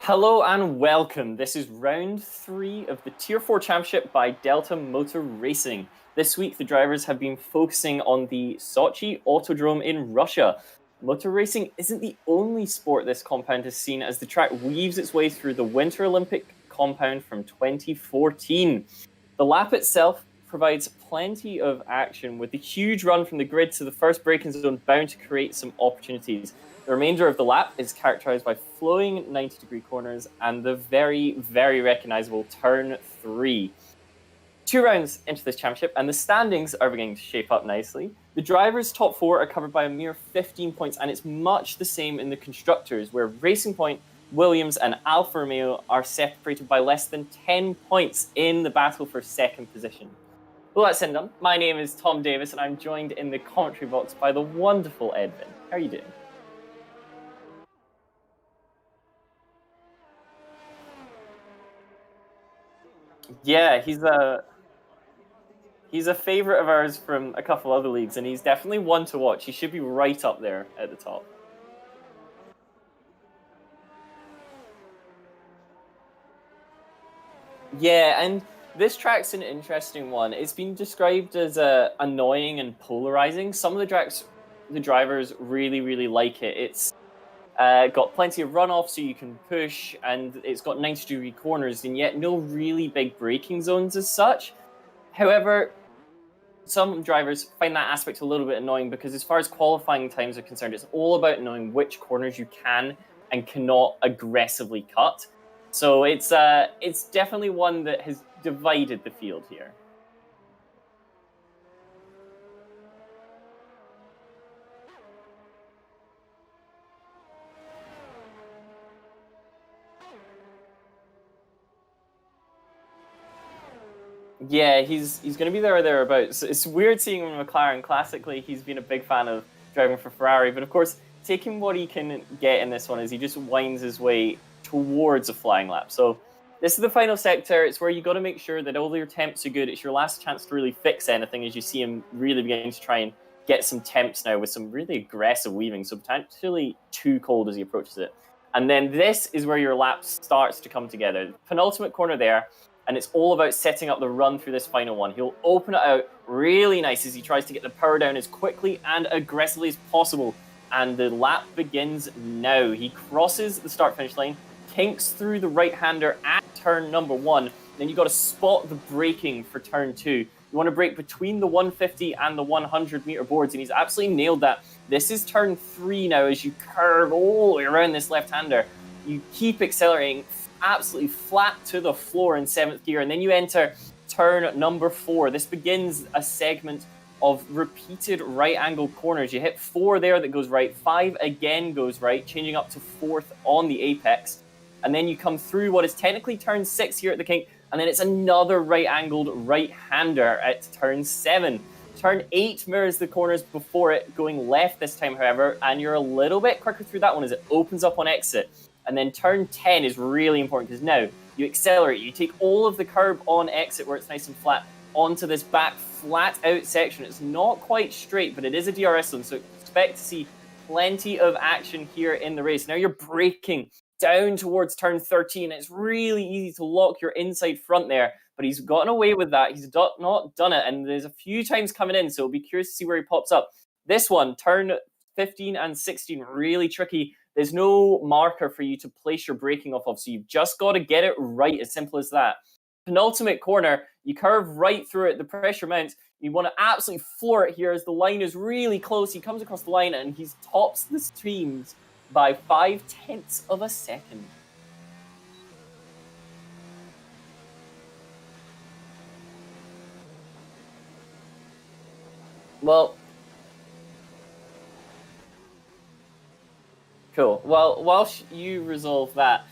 Hello and welcome. This is round 3 of the Tier 4 Championship by Delta Motor Racing. This week, the drivers have been focusing on the Sochi Autodrome in Russia. Motor racing isn't the only sport this compound has seen, as the track weaves its way through the Winter Olympic compound from 2014. The lap itself provides plenty of action, with the huge run from the grid to the first braking zone bound to create some opportunities. The remainder of the lap is characterized by flowing 90-degree corners and the very, very recognizable turn 3. 2 rounds into this championship, and the standings are beginning to shape up nicely. The drivers' top 4 are covered by a mere 15 points, and it's much the same in the constructors, where Racing Point, Williams, and Alfa Romeo are separated by less than 10 points in the battle for second position. Well, that's done. My name is Tom Davis, and I'm joined in the commentary box by the wonderful Edvin. How are you doing? Yeah, he's a favorite of ours from a couple other leagues, and he's definitely one to watch. He should be right up there at the top. Yeah, and this track's an interesting one. It's been described as annoying and polarizing. Some of the drivers really, really like it. It's got plenty of runoff, so you can push, and it's got 90-degree corners, and yet no really big braking zones as such. However, some drivers find that aspect a little bit annoying because, as far as qualifying times are concerned, it's all about knowing which corners you can and cannot aggressively cut. So it's definitely one that has divided the field here. Yeah, he's going to be there or thereabouts. It's weird seeing him in McLaren. Classically, he's been a big fan of driving for Ferrari, but of course, taking what he can get in this one is he just winds his way towards a flying lap. So this is the final sector. It's where you got to make sure that all your temps are good. It's your last chance to really fix anything, as you see him really beginning to try and get some temps now with some really aggressive weaving, so potentially too cold as he approaches it. And then this is where your lap starts to come together. Penultimate corner there, and it's all about setting up the run through this final one. He'll open it out really nice as he tries to get the power down as quickly and aggressively as possible. And the lap begins now. He crosses the start-finish line, kinks through the right-hander at turn number 1. Then you got to spot the braking for turn 2. You want to brake between the 150 and the 100-meter boards, and he's absolutely nailed that. This is turn 3 now as you curve all the way around this left-hander. You keep accelerating absolutely flat to the floor in 7th gear, and then you enter turn number 4. This begins a segment of repeated right angle corners. You hit 4 there that goes right, 5 again goes right, changing up to 4th on the apex. And then you come through what is technically turn 6 here at the kink, and then it's another right angled right hander at turn 7. Turn 8 mirrors the corners before it, going left this time, however, and you're a little bit quicker through that one as it opens up on exit. And then turn 10 is really important because now you accelerate. You take all of the curb on exit where it's nice and flat onto this back flat out section. It's not quite straight, but it is a DRS zone, so expect to see plenty of action here in the race. Now you're braking down towards turn 13. It's really easy to lock your inside front there, but he's gotten away with that. He's not done it, and there's a few times coming in, so it'll be curious to see where he pops up. This one, turn 15 and 16, really tricky. There's no marker for you to place your braking off of, so you've just got to get it right, as simple as that. Penultimate corner, you curve right through it, the pressure mounts. You want to absolutely floor it here as the line is really close. He comes across the line and he tops the streams by 0.5 of a second. Well, cool. Well, whilst you resolve that,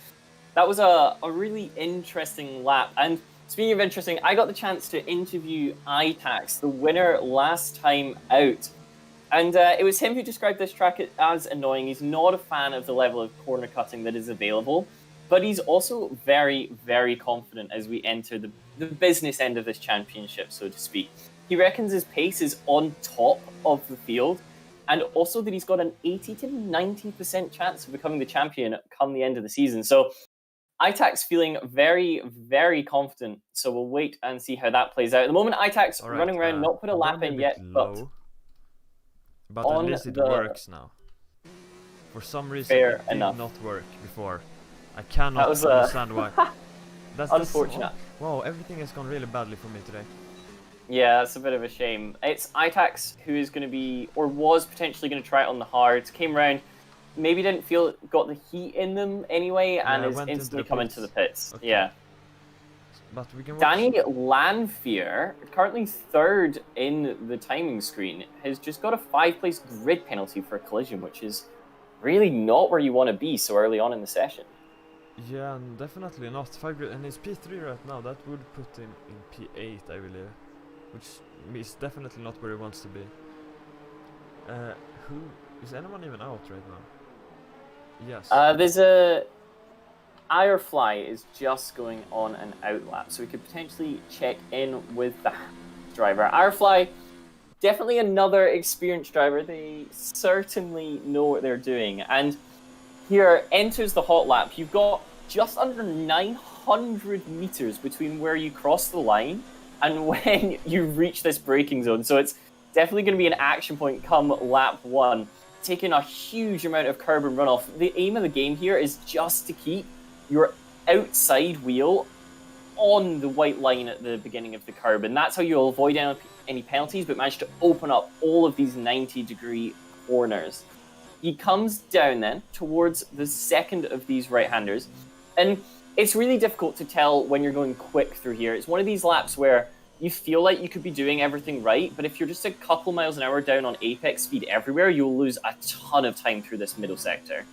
that was a really interesting lap. And speaking of interesting, I got the chance to interview Itax, the winner last time out. And it was him who described this track as annoying. He's not a fan of the level of corner cutting that is available, but he's also very, very confident as we enter the business end of this championship, so to speak. He reckons his pace is on top of the field, and also that he's got an 80 to 90% chance of becoming the champion come the end of the season. So Itax feeling very, very confident, so we'll wait and see how that plays out. At the moment, Itax All right, running around, not put a I'm lap gonna in be a bit yet, low, but at on least it the works now. For some reason, fair it did enough. not work before. I That cannot was understand why. That's unfortunate. wow, everything has gone really badly for me today. Yeah, that's a bit of a shame. It's Itax who is going to be, or was potentially going to try it on the hards. Came around, maybe didn't feel it got the heat in them anyway, and is went instantly into the coming pits. to the pits. Okay. Yeah. But we can watch. Danny Lanfear, currently third in the timing screen, has just got a 5-place grid penalty for a collision, which is really not where you want to be so early on in the session. Yeah, definitely not. 5 grid, and he's P3 right now. That would put him in P8, I believe, which is definitely not where he wants to be. Who is anyone even out right now? Yes. There's a Irefly is just going on an out lap, so we could potentially check in with the driver. Irefly, definitely another experienced driver. They certainly know what they're doing. And here enters the hot lap. You've got just under 900 meters between where you cross the line and when you reach this braking zone. So it's definitely going to be an action point come lap 1. Taking a huge amount of curb and runoff. The aim of the game here is just to keep your outside wheel on the white line at the beginning of the curb, and that's how you'll avoid any penalties, but manage to open up all of these 90-degree corners. He comes down then towards the second of these right-handers, and it's really difficult to tell when you're going quick through here. It's one of these laps where you feel like you could be doing everything right, but if you're just a couple miles an hour down on apex speed everywhere, you'll lose a ton of time through this middle sector.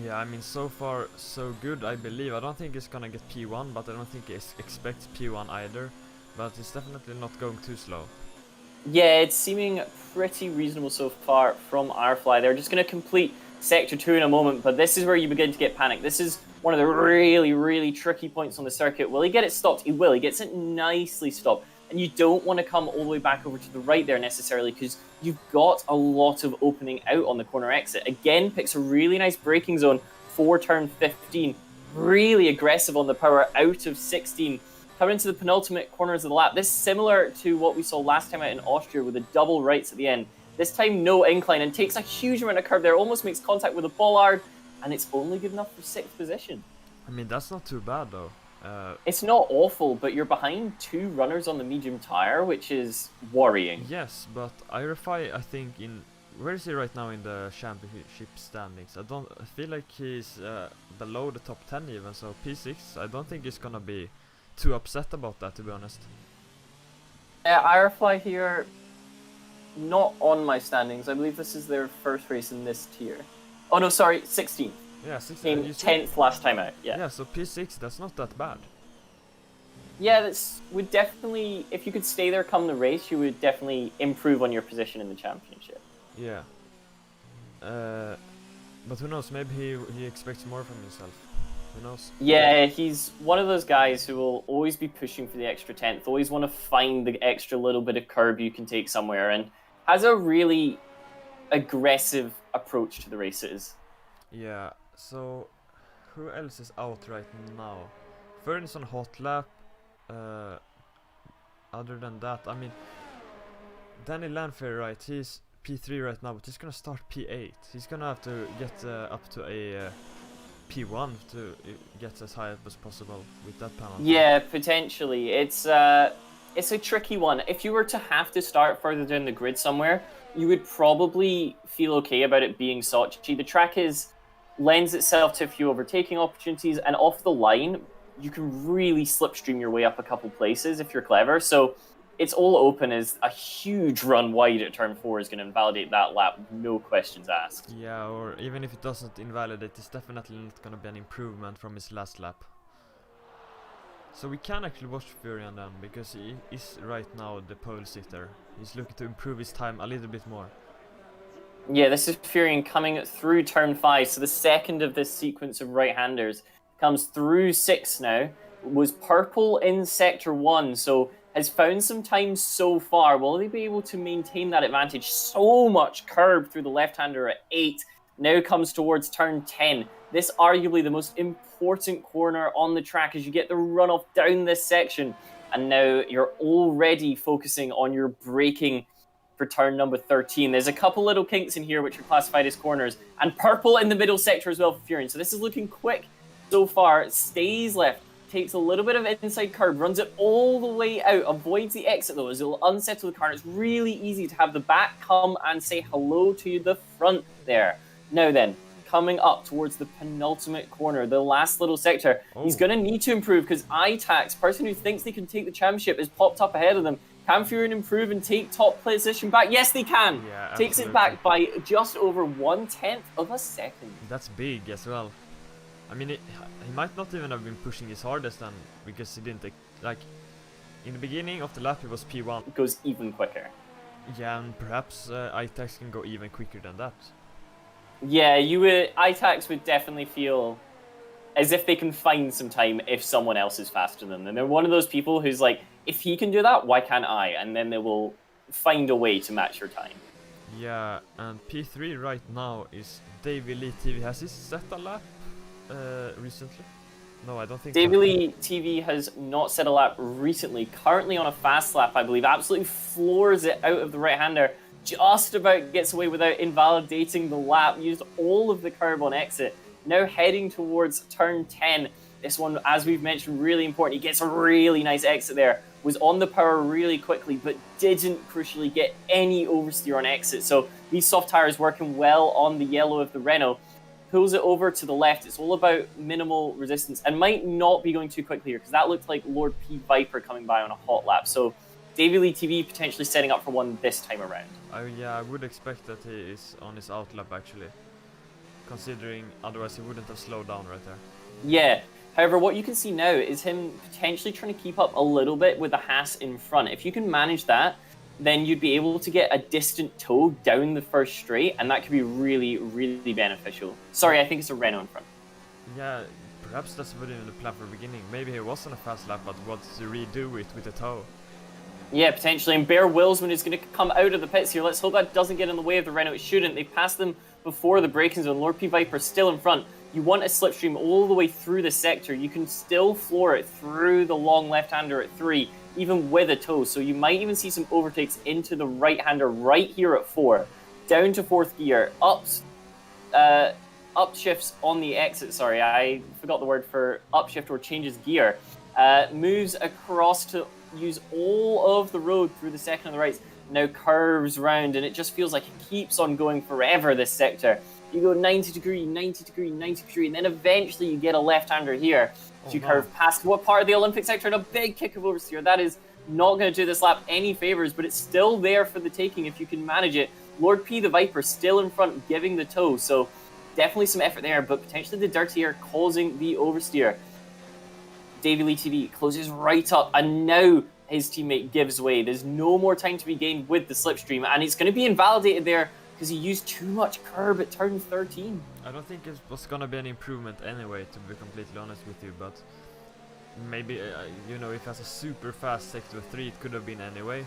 Yeah, I mean, so far so good, I believe. I don't think it's gonna get P1, but I don't think it expects P1 either. But it's definitely not going too slow. Yeah, it's seeming pretty reasonable so far from Irefly. They're just going to complete Sector 2 in a moment, but this is where you begin to get panicked. This is one of the really, really tricky points on the circuit. Will he get it stopped? He will. He gets it nicely stopped. And you don't want to come all the way back over to the right there necessarily, because you've got a lot of opening out on the corner exit. Again, picks a really nice braking zone for turn 15. Really aggressive on the power out of 16. Coming into the penultimate corners of the lap. This is similar to what we saw last time out in Austria with the double rights at the end. This time, no incline, and takes a huge amount of curve there. Almost makes contact with a bollard, and it's only good enough for 6th position. I mean, that's not too bad, though. It's not awful, but you're behind 2 runners on the medium tire, which is worrying. Yes, but Irefy, I think, where is he right now in the championship standings? I feel like he's below the top 10 even, so P6, I don't think he's gonna be too upset about that, to be honest. Irefly here, not on my standings. I believe this is their first race in this tier. Oh no, sorry, 16th. Yeah, 16th. Came 10th last time out. Yeah, so P6, that's not that bad. Yeah, this would definitely, if you could stay there come the race, you would definitely improve on your position in the championship. Yeah. But who knows, maybe he expects more from himself. Who knows? Yeah, he's one of those guys who will always be pushing for the extra 10th, always want to find the extra little bit of curb you can take somewhere, and has a really aggressive approach to the races. Yeah, so who else is out right now? Fern is on hot lap. Other than that, I mean, Danny Lanfear, right, he's P3 right now, but he's gonna start P8. He's gonna have to get up to a P1 to get as high as possible with that penalty. Yeah, potentially. It's a tricky one. If you were to have to start further down the grid somewhere, you would probably feel okay about it being Sochi. The track lends itself to a few overtaking opportunities, and off the line, you can really slipstream your way up a couple places if you're clever. So it's all open as a huge run wide at turn 4 is going to invalidate that lap, no questions asked. Yeah, or even if it doesn't invalidate, it's definitely not going to be an improvement from his last lap. So we can actually watch Furion then, because he is right now the pole sitter. He's looking to improve his time a little bit more. Yeah, this is Furion coming through turn 5, so the second of this sequence of right-handers comes through 6 now. Was purple in sector 1, so has found some time so far. Will they be able to maintain that advantage? So much curb through the left-hander at 8. now comes towards turn 10. This arguably the most important corner on the track as you get the runoff down this section. And now you're already focusing on your braking for turn number 13. There's a couple little kinks in here which are classified as corners, and purple in the middle sector as well for Furion. So this is looking quick so far. Stays left, takes a little bit of inside curve, runs it all the way out, avoids the exit though as it'll unsettle the car. And it's really easy to have the back come and say hello to the front there. Now then, coming up towards the penultimate corner, the last little sector, he's going to need to improve because ITAX, person who thinks they can take the championship, has popped up ahead of them. Can Furion improve and take top position back? Yes, they can. Yeah, takes it back by just over 1/10 of a second. That's big as well. I mean, he might not even have been pushing his hardest then, because he didn't, like, in the beginning of the lap he was P1. It goes even quicker. Yeah, and perhaps ITAX can go even quicker than that. Yeah, ITAX would definitely feel as if they can find some time if someone else is faster than them. And they're one of those people who's like, if he can do that, why can't I? And then they will find a way to match your time. Yeah, and P3 right now is Davey Lee TV. Has he set a lap recently? No, I don't think Davey so. Lee TV has not set a lap recently. Currently on a fast lap, I believe. Absolutely floors it out of the right-hander. Just about gets away without invalidating the lap. Used all of the curb on exit. Now heading towards turn 10. This one, as we've mentioned, really important. He gets a really nice exit there. Was on the power really quickly, but didn't crucially get any oversteer on exit. So these soft tires working well on the yellow of the Renault. Pulls it over to the left. It's all about minimal resistance and might not be going too quickly here because that looked like Lord P Viper coming by on a hot lap. So Davey Lee TV potentially setting up for one this time around. Yeah, I would expect that he is on his outlap actually, considering otherwise he wouldn't have slowed down right there. Yeah. However, what you can see now is him potentially trying to keep up a little bit with the Haas in front. If you can manage that, then you'd be able to get a distant toe down the first straight, and that could be really, really beneficial. Sorry, I think it's a Renault in front. Yeah, perhaps that's what in the plan from the beginning. Maybe he was on a fast lap, but wants to redo it with the toe. Yeah, potentially. And Bear Wilsman is going to come out of the pits here. Let's hope that doesn't get in the way of the Renault. It shouldn't. They passed them before the braking zone. Lord P Viper still in front. You want a slipstream all the way through the sector. You can still floor it through the long left-hander at 3, even with a toe. So you might even see some overtakes into the right-hander right here at 4. Down to 4th gear. Upshifts on the exit. Sorry, I forgot the word for upshift or changes gear. Moves across to use all of the road through the second on the right. Now curves round, and it just feels like it keeps on going forever, this sector. You go 90 degree, 90 degree, 90 degree, and then eventually you get a left-hander here to curve past what part of the Olympic sector, and a big kick of oversteer. That is not going to do this lap any favors, but it's still there for the taking if you can manage it. Lord P the Viper still in front, giving the toe, so definitely some effort there, but potentially the dirty air causing the oversteer. Davey Lee TV closes right up, and now his teammate gives way. There's no more time to be gained with the slipstream, and it's going to be invalidated there because he used too much curb at turn 13. I don't think it was gonna be an improvement anyway, to be completely honest with you, but maybe, you know, if it has a super fast sector 3, it could have been anyway.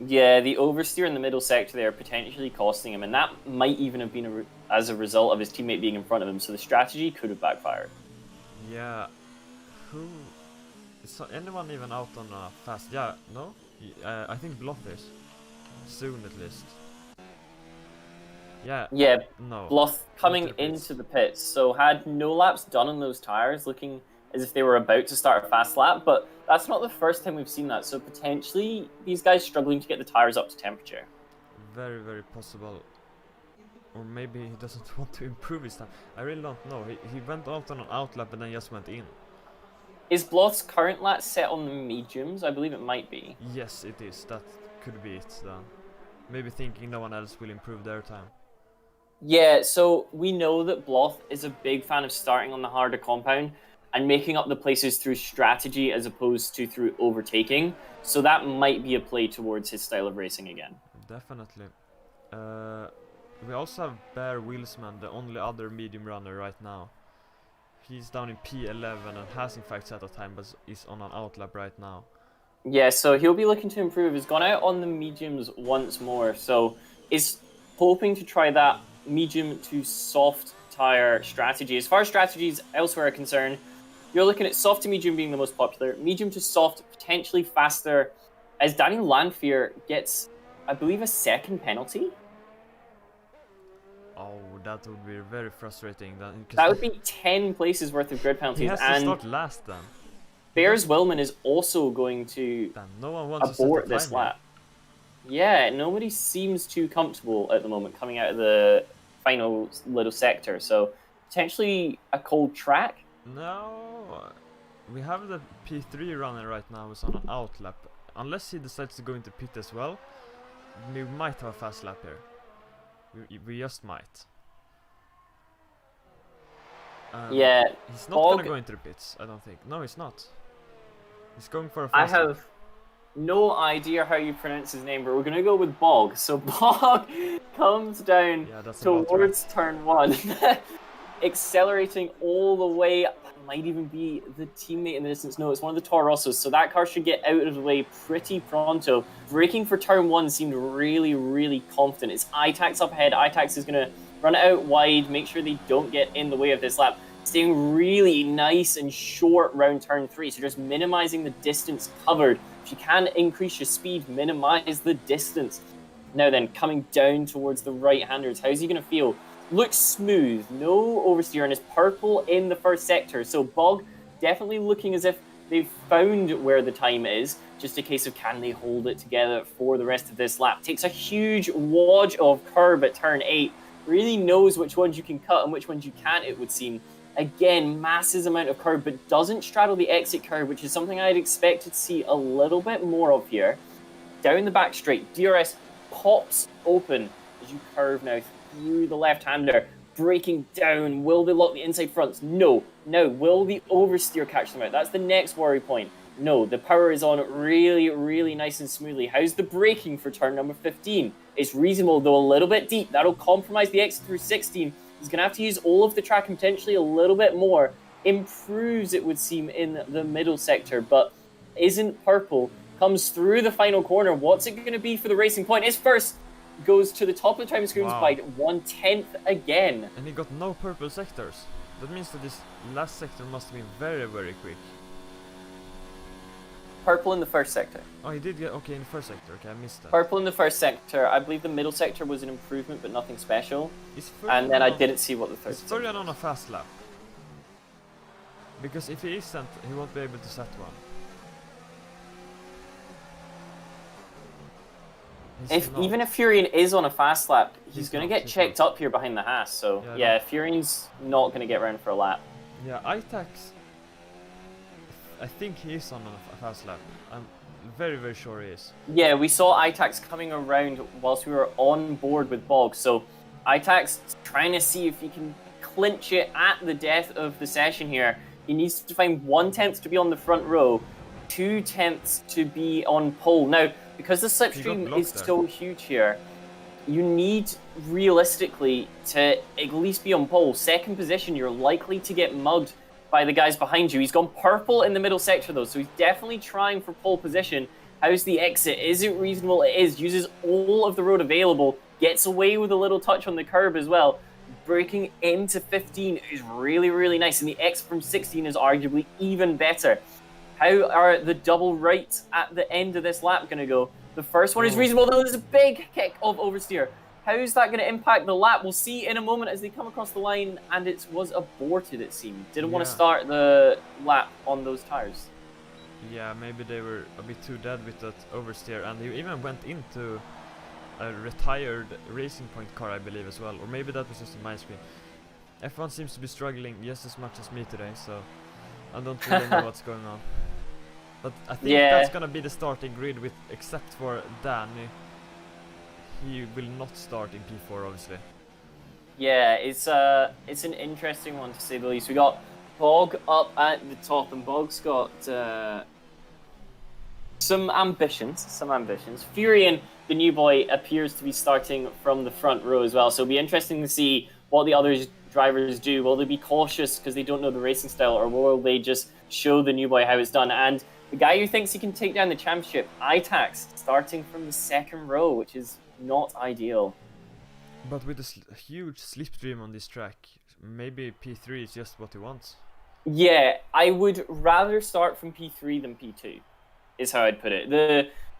Yeah, the oversteer in the middle sector there potentially costing him, and that might even have been as a result of his teammate being in front of him, so the strategy could have backfired. Yeah, is anyone even out on a fast? Yeah, no? I think Bloth is. Soon at least. Yeah. Yeah, no. Bloth coming into the pits. So had no laps done on those tires, looking as if they were about to start a fast lap, but that's not the first time we've seen that. So potentially these guys struggling to get the tires up to temperature. Very, very possible. Or maybe he doesn't want to improve his time. I really don't know. He went out on an outlap and then just went in. Is Bloth's current lap set on the mediums? I believe it might be. Yes, it is. That could be it then. Maybe thinking no one else will improve their time. Yeah, so we know that Bloth is a big fan of starting on the harder compound and making up the places through strategy as opposed to through overtaking. So that might be a play towards his style of racing again. Definitely. We also have Bear Wilsman, the only other medium runner right now. He's down in P11 and has in fact set a time, but is on an outlap right now. Yeah, so he'll be looking to improve. He's gone out on the mediums once more, so is hoping to try that medium to soft tire strategy. As far as strategies elsewhere are concerned, you're looking at soft to medium being the most popular, medium to soft potentially faster, as Daniel Landfear gets, I believe, a second penalty. Oh, that would be very frustrating. Then, that would be 10 places worth of grid penalties. He has to start last then. Bears Willman is also going to no one wants abort to this lap. Yeah, nobody seems too comfortable at the moment coming out of the final little sector. So potentially a cold track. No, we have the P3 runner right now who's on an out lap. Unless he decides to go into pit as well, we might have a fast lap here. We just might. Yeah, he's not gonna go into the pits, I don't think. No, he's not. He's going for a fast lap. I have no idea how you pronounce his name, but we're gonna go with Bog. So Bog comes down towards turn 1, accelerating all the way. Might even be the teammate in the distance. No, it's one of the Toro Rossos, so that car should get out of the way pretty pronto. Braking for turn 1 seemed really, really confident. It's ITAX up ahead. ITAX is going to run it out wide, make sure they don't get in the way of this lap. Staying really nice and short round turn 3, so just minimizing the distance covered. If you can increase your speed, minimize the distance. Now then, coming down towards the right-handers, how's he going to feel? Looks smooth, no oversteer, and is purple in the first sector. So Bog definitely looking as if they've found where the time is. Just a case of can they hold it together for the rest of this lap. Takes a huge wodge of curb at turn 8. Really knows which ones you can cut and which ones you can't, it would seem. Again, massive amount of curb, but doesn't straddle the exit curb, which is something I'd expected to see a little bit more of here. Down the back straight, DRS pops open as you curve now through the left-hander, breaking down. Will they lock the inside fronts? No. Now, will the oversteer catch them out? That's the next worry point. No, the power is on really, really nice and smoothly. How's the braking for turn number 15? It's reasonable, though a little bit deep. That'll compromise the exit through 16. He's going to have to use all of the track and potentially a little bit more. Improves, it would seem, in the middle sector, but isn't purple. Comes through the final corner. What's it going to be for the Racing Point? It's first. Goes to the top of the time screens by 1/10 again. And he got no purple sectors. That means that this last sector must have been very, very quick. Purple in the first sector. Oh, he did get okay in the first sector. Okay, I missed that. Purple in the first sector. I believe the middle sector was an improvement, but nothing special. And then I didn't see what the third. Is Furion on a fast lap? Because if he isn't, he won't be able to set one. Even if Furion is on a fast lap, he's going to get checked up here behind the Haas. So yeah, Furion's not going to get round for a lap. Yeah, ITAX, I think he is on a fast lap. I'm very, very sure he is. Yeah, we saw ITAX coming around whilst we were on board with Bog. So ITAX trying to see if he can clinch it at the death of the session here. He needs to find 1/10 to be on the front row, 2/10 to be on pole. Now, because the slipstream is so huge here, you need realistically to at least be on pole. Second position, you're likely to get mugged by the guys behind you. He's gone purple in the middle sector though, so he's definitely trying for pole position. How's the exit? Is it reasonable? It is. Uses all of the road available. Gets away with a little touch on the curb as well. Breaking into 15 is really, really nice, and the exit from 16 is arguably even better. How are the double rights at the end of this lap going to go? The first one is reasonable, though there's a big kick of oversteer. How's that going to impact the lap? We'll see in a moment as they come across the line, and it was aborted, it seemed. Didn't want to start the lap on those tires. Yeah, maybe they were a bit too dead with that oversteer, and he even went into a retired Racing Point car, I believe, as well. Or maybe that was just on my screen. F1 seems to be struggling just as much as me today, so I don't really know what's going on. But I think that's gonna be the starting grid, with except for Danny. He will not start in P4, obviously. Yeah, it's an interesting one to say the least. We got Bog up at the top, and Bog's got some ambitions. Furion, the new boy, appears to be starting from the front row as well. So it'll be interesting to see what the other drivers do. Will they be cautious because they don't know the racing style, or will they just show the new boy how it's done? And the guy who thinks he can take down the championship, ITAX, starting from the second row, which is not ideal. But with a huge slipstream on this track, maybe P3 is just what he wants. Yeah, I would rather start from P3 than P2, is how I'd put it.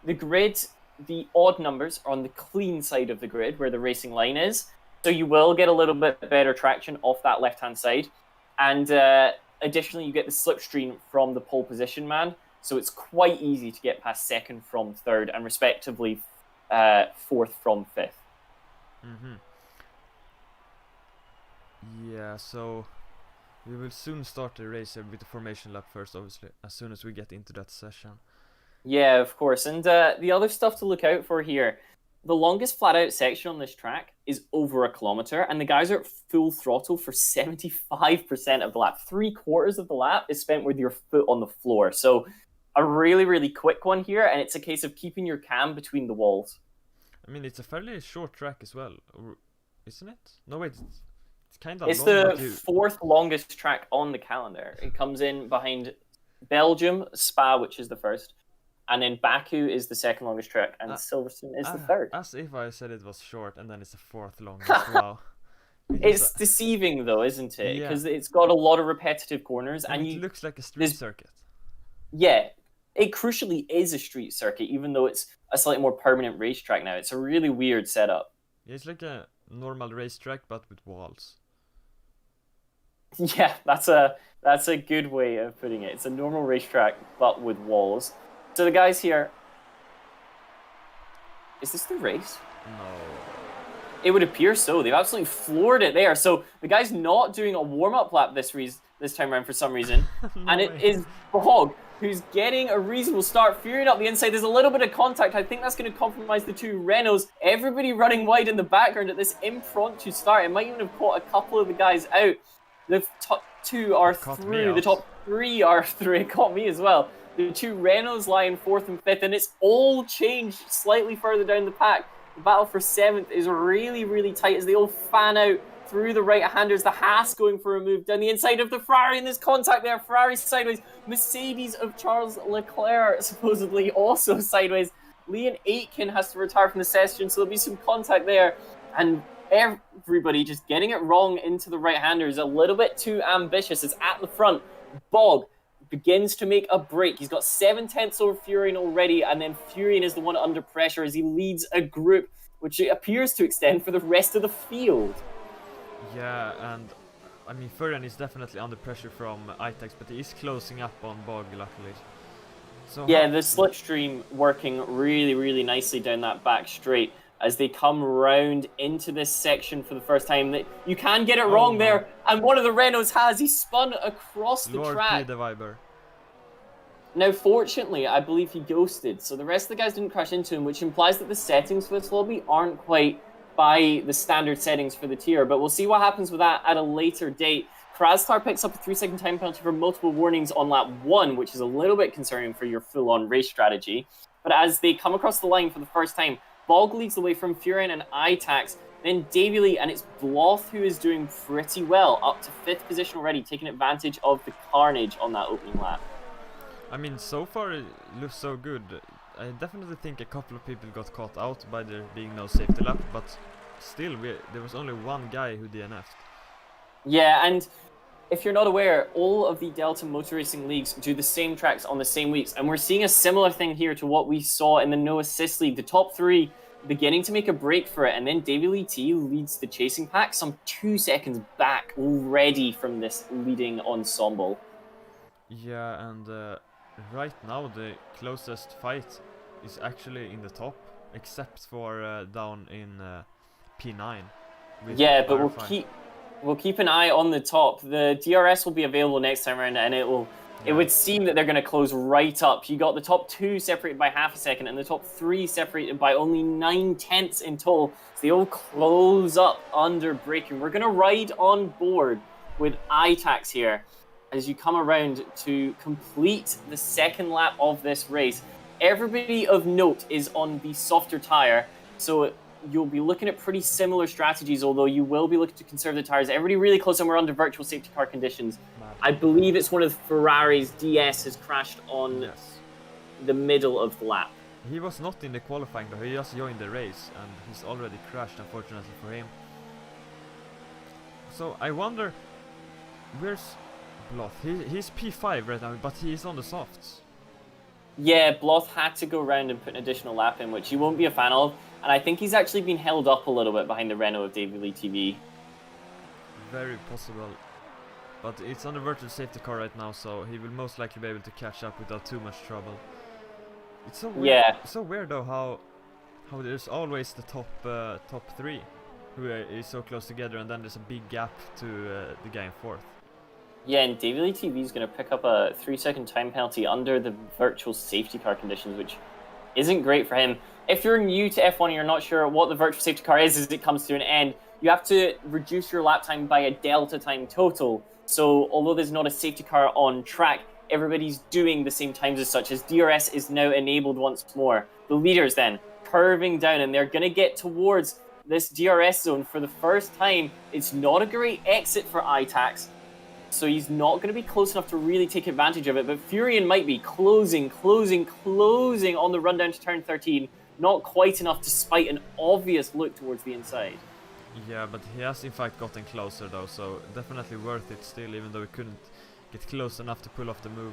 The grid, the odd numbers are on the clean side of the grid where the racing line is, so you will get a little bit better traction off that left-hand side. And additionally, you get the slipstream from the pole position man, so it's quite easy to get past second from third and respectively fourth from fifth. Yeah, so we will soon start the race with the formation lap first, obviously, as soon as we get into that session. Yeah, of course. And the other stuff to look out for here, the longest flat-out section on this track is over 1 kilometer, and the guys are at full throttle for 75% of the lap. 3/4 of the lap is spent with your foot on the floor. So a really, really quick one here, and it's a case of keeping your cam between the walls. I mean, it's a fairly short track as well, isn't it? No, wait, it's kind of It's long. the fourth longest track on the calendar. It comes in behind Belgium, Spa, which is the first, and then Baku is the second longest track, and Silverstone is the third. As if I said it was short, and then it's the fourth longest. Wow. It's deceiving though, isn't it? Because it's got a lot of repetitive corners, and it looks like a street circuit. Yeah, it crucially is a street circuit, even though it's a slightly more permanent racetrack now. It's a really weird setup. Yeah, it's like a normal racetrack, but with walls. Yeah, that's a good way of putting it. It's a normal racetrack, but with walls. So the guys here... Is this the race? No. It would appear so. They've absolutely floored it there. So the guy's not doing a warm-up lap this time around for some reason. And it is Bog, who's getting a reasonable start, Furion up the inside. There's a little bit of contact. I think that's going to compromise the two Renaults. Everybody running wide in the background at this impromptu start. It might even have caught a couple of the guys out. The top two are through. The top three are through. It caught me as well. The two Renaults lie in fourth and fifth, and it's all changed slightly further down the pack. The battle for seventh is really, really tight as they all fan out through the right-handers. The Haas going for a move down the inside of the Ferrari, and there's contact there. Ferrari sideways. Mercedes of Charles Leclerc supposedly also sideways. Leon Aitken has to retire from the session, so there'll be some contact there. And everybody just getting it wrong into the right-handers. A little bit too ambitious. It's at the front. Bog begins to make a break. He's got 7/10 over Furion already, and then Furion is the one under pressure as he leads a group which appears to extend for the rest of the field. Yeah, and I mean Furion is definitely under pressure from ITAX, but he is closing up on Bog, luckily. So yeah, the slipstream working really, really nicely down that back straight as they come round into this section for the first time. You can get it wrong there, and one of the Renaults he spun across the track. The Viber. Now, fortunately, I believe he ghosted, so the rest of the guys didn't crash into him, which implies that the settings for this lobby aren't quite by the standard settings for the tier, but we'll see what happens with that at a later date. Krastar picks up a 3-second time penalty for multiple warnings on lap 1, which is a little bit concerning for your full-on race strategy. But as they come across the line for the first time, Bog leads the way from Furion and ITAX, then Davy Lee, and it's Bloth who is doing pretty well, up to 5th position already, taking advantage of the carnage on that opening lap. I mean, so far it looks so good. I definitely think a couple of people got caught out by there being no safety lap, but still, there was only one guy who DNF'd. Yeah, and if you're not aware, all of the Delta Motor Racing Leagues do the same tracks on the same weeks, and we're seeing a similar thing here to what we saw in the No Assist League. The top three beginning to make a break for it, and then Davy Lee T leads the chasing pack, some 2 seconds back already from this leading ensemble. Yeah, and right now the closest fight is actually in the top, except for down in P9. Yeah, but we'll keep an eye on the top. The DRS will be available next time around, and it would seem that they're going to close right up. You got the top two separated by half a second, and the top three separated by only 9/10 in total. So they all close up under braking. We're going to ride on board with ITAX here as you come around to complete the second lap of this race. Everybody of note is on the softer tire, so you'll be looking at pretty similar strategies, although you will be looking to conserve the tires. Everybody really close, and we're under virtual safety car conditions. I believe it's one of Ferrari's DS has crashed on the middle of the lap. He was not in the qualifying though, he just joined the race and he's already crashed, unfortunately for him. So I wonder, where's Bloth? He's P5 right now, but he's on the softs. Yeah, Bloth had to go around and put an additional lap in, which he won't be a fan of. And I think he's actually been held up a little bit behind the Renault of Davey Lee TV. Very possible. But it's on the virtual safety car right now, so he will most likely be able to catch up without too much trouble. It's so weird, yeah. So weird though how there's always the top three who is so close together, and then there's a big gap to the guy in fourth. Yeah, and Davey Lee TV is going to pick up a 3-second time penalty under the virtual safety car conditions, which isn't great for him. If you're new to F1 and you're not sure what the virtual safety car is as it comes to an end, you have to reduce your lap time by a delta time total. So although there's not a safety car on track, everybody's doing the same times as such, as DRS is now enabled once more. The leaders then curving down, and they're going to get towards this DRS zone for the first time. It's not a great exit for ITAX, so he's not going to be close enough to really take advantage of it, but Furion might be closing on the run down to turn 13. Not quite enough despite an obvious look towards the inside. Yeah, but he has in fact gotten closer though, so definitely worth it still, even though he couldn't get close enough to pull off the move.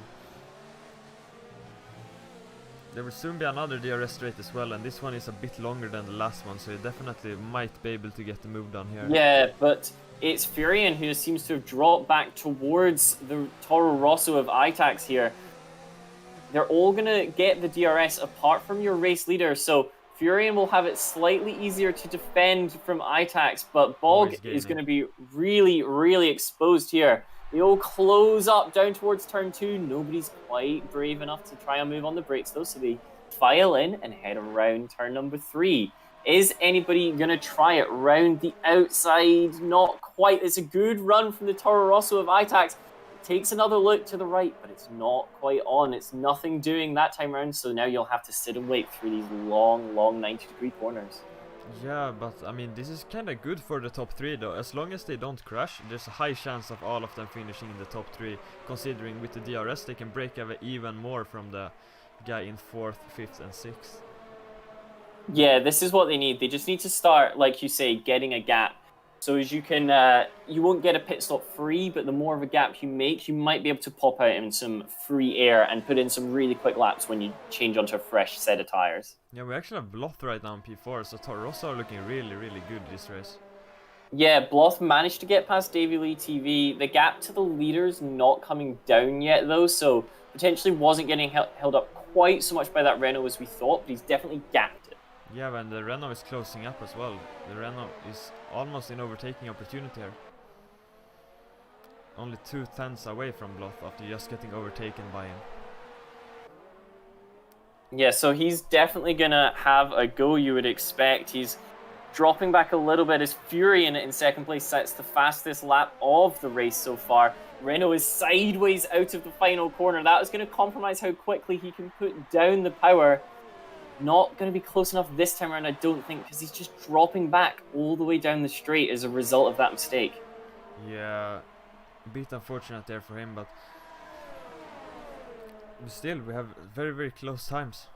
There will soon be another DRS straight as well, and this one is a bit longer than the last one, so he definitely might be able to get the move done here. Yeah, but it's Furion who seems to have dropped back towards the Toro Rosso of ITAX here. They're all going to get the DRS apart from your race leader, so Furion will have it slightly easier to defend from ITAX, but Bog is going to be really exposed here. They all close up down towards turn 2. Nobody's quite brave enough to try and move on the brakes though, so they file in and head around turn number 3. Is anybody going to try it round the outside? Not quite. It's a good run from the Toro Rosso of ITAX. Takes another look to the right, but it's not quite on. It's nothing doing that time around, so now you'll have to sit and wait through these long 90-degree corners. Yeah, but I mean, this is kind of good for the top 3 though. As long as they don't crash, there's a high chance of all of them finishing in the top 3, considering with the DRS they can break away even more from the guy in 4th, 5th and 6th. Yeah, this is what they need. They just need to start, like you say, getting a gap. So as you can, you won't get a pit stop free, but the more of a gap you make, you might be able to pop out in some free air and put in some really quick laps when you change onto a fresh set of tires. Yeah, we actually have Bloth right now in P4, so Toro Rosso are looking really good this race. Yeah, Bloth managed to get past Davey Lee TV. The gap to the leaders not coming down yet though, so potentially wasn't getting held up quite so much by that Renault as we thought, but he's definitely gapped it. Yeah, and the Renault is closing up as well. The Renault is almost in overtaking opportunity here. Only 2/10 away from Bloth after just getting overtaken by him. Yeah, so he's definitely gonna have a go, you would expect. He's dropping back a little bit as Furion in second place sets the fastest lap of the race so far. Renault is sideways out of the final corner. That is going to compromise how quickly he can put down the power. Not going to be close enough this time around, I don't think, because he's just dropping back all the way down the straight as a result of that mistake. Yeah, a bit unfortunate there for him, but still, we have very close times.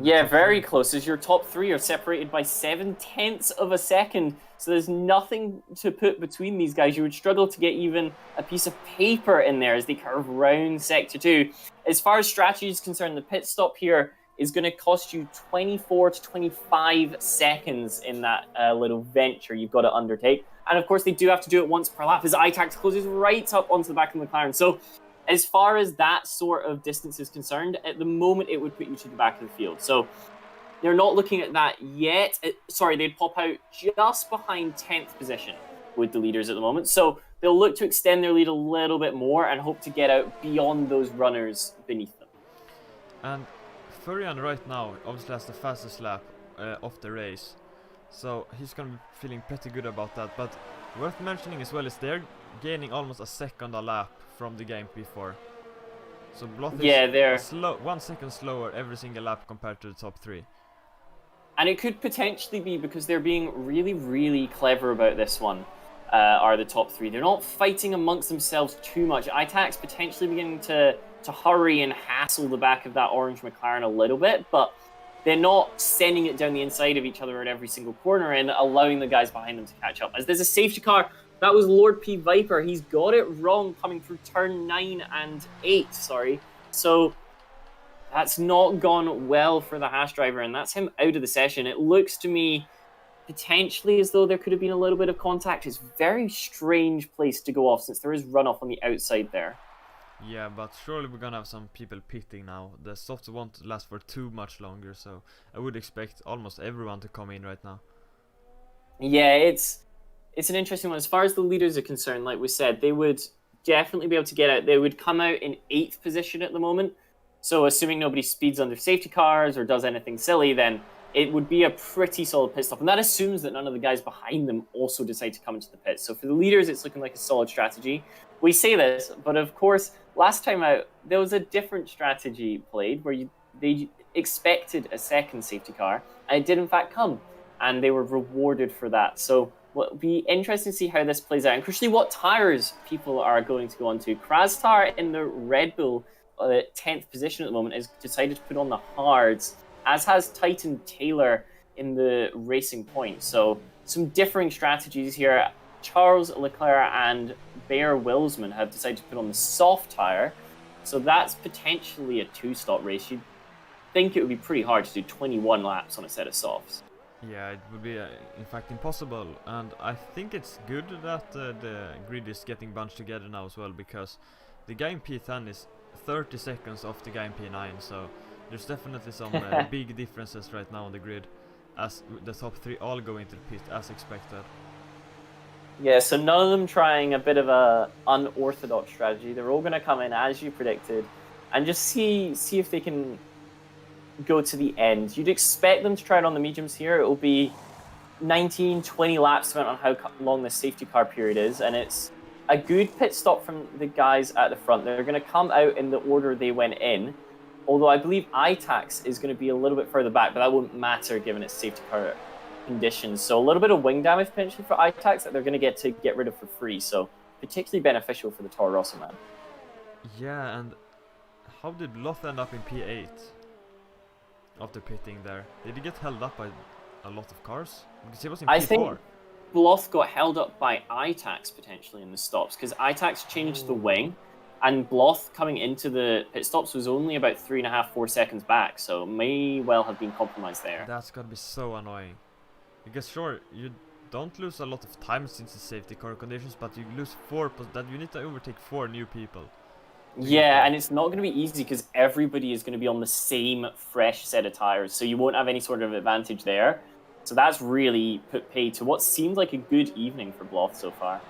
Yeah, very close, as your top 3 are separated by 0.7 of a second, so there's nothing to put between these guys. You would struggle to get even a piece of paper in there as they curve round Sector 2. As far as strategy is concerned, the pit stop here is going to cost you 24 to 25 seconds in that little venture you've got to undertake. And of course, they do have to do it once per lap as ITAX closes right up onto the back of the McLaren. So as far as that sort of distance is concerned, at the moment, it would put you to the back of the field. So they're not looking at that yet. They'd pop out just behind 10th position with the leaders at the moment. So they'll look to extend their lead a little bit more and hope to get out beyond those runners beneath them. And Furion right now obviously has the fastest lap of the race. So he's going to be feeling pretty good about that. But worth mentioning as well is they're gaining almost a second a lap from the game before. So Bloth is 1 second slower every single lap compared to the top 3. And it could potentially be because they're being really clever about this one, are the top 3. They're not fighting amongst themselves too much. ITAX potentially beginning to hurry and hassle the back of that orange McLaren a little bit, but they're not sending it down the inside of each other at every single corner and allowing the guys behind them to catch up. As there's a safety car, that was Lord P Viper. He's got it wrong coming through turn 9 and 8, sorry. So that's not gone well for the Haas driver, and that's him out of the session. It looks to me potentially as though there could have been a little bit of contact. It's a very strange place to go off since there is runoff on the outside there. Yeah, but surely we're gonna have some people pitting now. The softs won't last for too much longer, so I would expect almost everyone to come in right now. Yeah, it's an interesting one. As far as the leaders are concerned, like we said, they would definitely be able to get out. They would come out in 8th position at the moment. So assuming nobody speeds on their safety cars or does anything silly, then it would be a pretty solid pit stop. And that assumes that none of the guys behind them also decide to come into the pit. So for the leaders, it's looking like a solid strategy. We say this, but of course, last time out, there was a different strategy played where they expected a second safety car, and it did in fact come, and they were rewarded for that. So it'll be interesting to see how this plays out, and crucially what tires people are going to go on to. Krastar in the Red Bull 10th position at the moment has decided to put on the hards, as has Titan Taylor in the Racing Point. So some differing strategies here. Charles Leclerc and Bear Wilsman have decided to put on the soft tire. So that's potentially a 2-stop race. You'd think it would be pretty hard to do 21 laps on a set of softs. Yeah, it would be in fact impossible, and I think it's good that the grid is getting bunched together now as well, because the guy in P10 is 30 seconds off the guy in P9, so there's definitely some big differences right now on the grid, as the top 3 all go into the pit as expected. Yeah, so none of them trying a bit of a unorthodox strategy. They're all going to come in as you predicted and just see if they can go to the end. You'd expect them to try it on the mediums here. It will be 19, 20 laps depending on how long the safety car period is, and it's a good pit stop from the guys at the front. They're going to come out in the order they went in, although I believe ITAX is going to be a little bit further back, but that won't matter given its safety car conditions. So a little bit of wing damage potentially for ITAX that they're going to get rid of for free, so particularly beneficial for the Toro Rosso man. Yeah, and how did Loth end up in P8 after pitting there? Did he get held up by a lot of cars? Because he was in P4. I think Bloth got held up by ITAX potentially in the stops, because ITAX changed the wing, and Bloth coming into the pit stops was only about 3.5-4 seconds back, so may well have been compromised there. That's gonna be so annoying. Because sure, you don't lose a lot of time since the safety car conditions, but you lose 4, that you need to overtake 4 new people. Yeah, and it's not going to be easy because everybody is going to be on the same fresh set of tires, so you won't have any sort of advantage there. So that's really put pay to what seemed like a good evening for Bloth so far.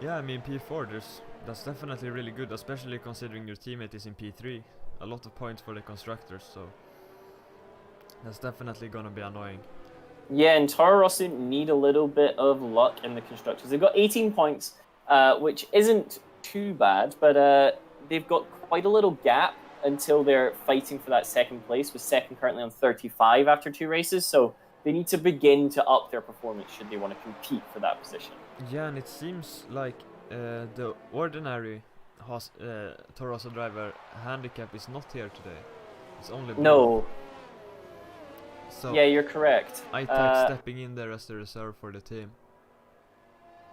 Yeah, I mean P4, that's definitely really good, especially considering your teammate is in P3. A lot of points for the constructors, so that's definitely gonna be annoying. Yeah, and Toro Rosso need a little bit of luck in the constructors. They've got 18 points, which isn't too bad, but they've got quite a little gap until they're fighting for that second place, with second currently on 35 after 2 races, so they need to begin to up their performance should they want to compete for that position. Yeah, and it seems like the ordinary Toro Rosso driver handicap is not here today. It's only No. So yeah, you're correct. ITAX stepping in there as the reserve for the team.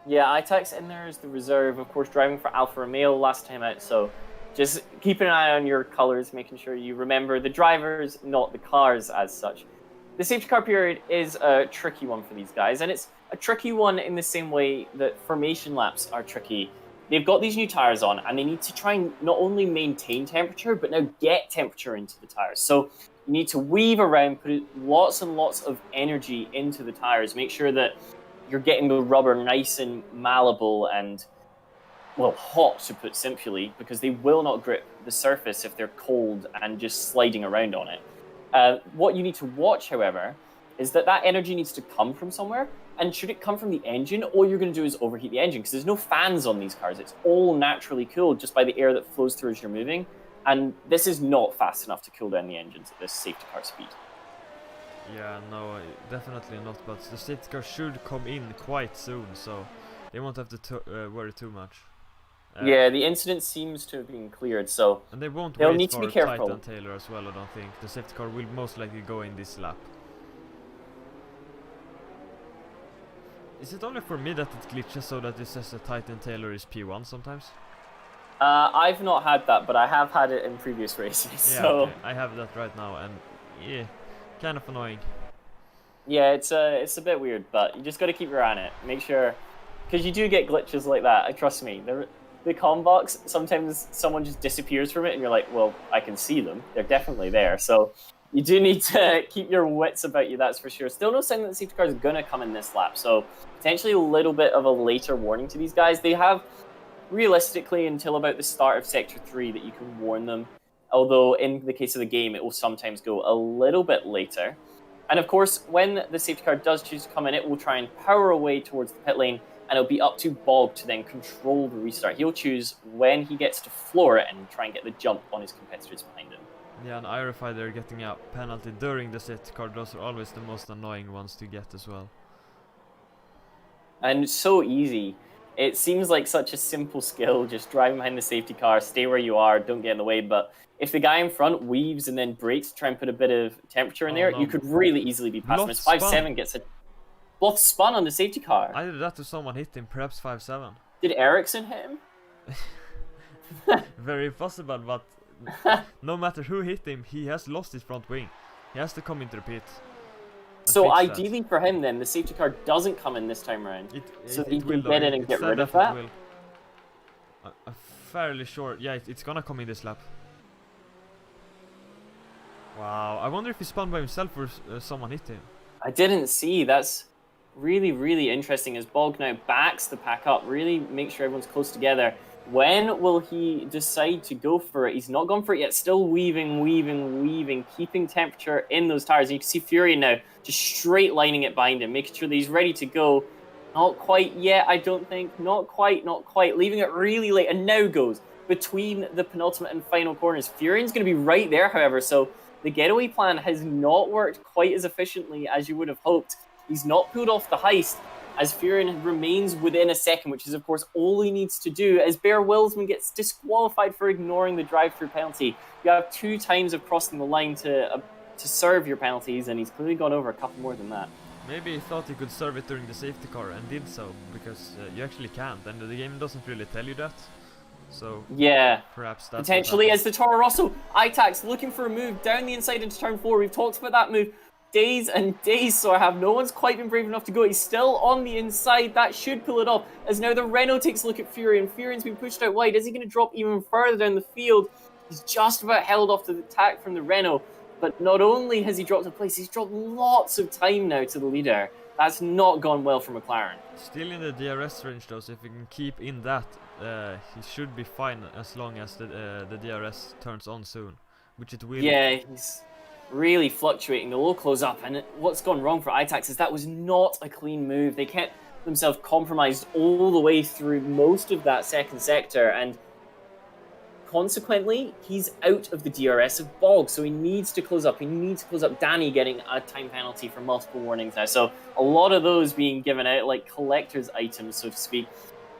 Yeah, ITAX in there as the reserve, of course, driving for Alfa Romeo last time out, so just keep an eye on your colors, making sure you remember the drivers, not the cars as such. The safety car period is a tricky one for these guys, and it's a tricky one in the same way that formation laps are tricky. They've got these new tires on, and they need to try and not only maintain temperature, but now get temperature into the tires. So you need to weave around, put lots and lots of energy into the tires, make sure that you're getting the rubber nice and malleable and, well, hot, to put simply, because they will not grip the surface if they're cold and just sliding around on it. What you need to watch, however, is that energy needs to come from somewhere, and should it come from the engine, all you're going to do is overheat the engine, because there's no fans on these cars. It's all naturally cooled just by the air that flows through as you're moving, and this is not fast enough to cool down the engines at this safety car speed. Yeah, no, definitely not, but the safety car should come in quite soon, so they won't have to worry too much. Yeah, the incident seems to have been cleared, so And they won't they'll wait need to for be careful. Titan Taylor as well, I don't think. The safety car will most likely go in this lap. Is it only for me that it glitches so that it says that Titan Taylor is P1 sometimes? I've not had that, but I have had it in previous races. Yeah, So okay. I have that right now, and yeah, kind of annoying. yeah, it's a bit weird, but you just got to keep your eye on it. Make sure, because you do get glitches like that. Trust me, the comm box, sometimes someone just disappears from it, and you're like, well, I can see them. They're definitely there. So you do need to keep your wits about you, that's for sure. Still no sign that the safety car is going to come in this lap. So potentially a little bit of a later warning to these guys. They have, realistically, until about the start of Sector 3 that you can warn them. Although in the case of the game, it will sometimes go a little bit later. And of course, when the safety car does choose to come in, it will try and power away towards the pit lane, and it'll be up to Bog to then control the restart. He'll choose when he gets to floor it and try and get the jump on his competitors behind him. Yeah, and Irify, they're getting a penalty during the safety car. Those are always the most annoying ones to get as well. And so easy. It seems like such a simple skill, just driving behind the safety car, stay where you are, don't get in the way. But if the guy in front weaves and then brakes to try and put a bit of temperature in there, no. you could really easily be past him. It's 5-7 gets a blocked spun on the safety car. Either that or someone hit him, perhaps 5-7. Did Ericsson hit him? Very possible, but no matter who hit him, he has lost his front wing. He has to come into the pit. So ideally for him then, the safety car doesn't come in this time around. So he can get in and get rid of that? I'm fairly sure. Yeah, it's gonna come in this lap. Wow, I wonder if he spun by himself or someone hit him. I didn't see. That's really, really interesting as Bog now backs the pack up, really make sure everyone's close together. When will he decide to go for it? He's not gone for it yet, still weaving, keeping temperature in those tires. And you can see Furion now just straight lining it behind him, making sure that he's ready to go. Not quite yet, I don't think. Not quite. Leaving it really late, and now goes between the penultimate and final corners. Furion's going to be right there, however, so the getaway plan has not worked quite as efficiently as you would have hoped. He's not pulled off the heist, as Furion remains within a second, which is, of course, all he needs to do, as Bear Willsman gets disqualified for ignoring the drive-through penalty. You have 2 times of crossing the line to serve your penalties, and he's clearly gone over a couple more than that. Maybe he thought he could serve it during the safety car and did so, because you actually can't, and the game doesn't really tell you that. So yeah, perhaps that's potentially as the Toro Rosso. Itax looking for a move down the inside into turn 4. We've talked about that move days and days, so I have no one's quite been brave enough to go. He's still on the inside. That should pull it off, as now the Renault takes a look at Furion. Furion's been pushed out wide. Is he going to drop even further down the field? He's just about held off the attack from the Renault, but not only has he dropped a place, he's dropped lots of time now to the leader. That's not gone well for McLaren. Still in the DRS range though, so if he can keep in that, he should be fine as long as the DRS turns on soon, which it will. Yeah, he's really fluctuating. The low close up, and what's gone wrong for Itax is that was not a clean move. They kept themselves compromised all the way through most of that second sector, and consequently, he's out of the DRS of Bog, so he needs to close up. He needs to close up. Danny getting a time penalty for multiple warnings now, so a lot of those being given out like collector's items, so to speak.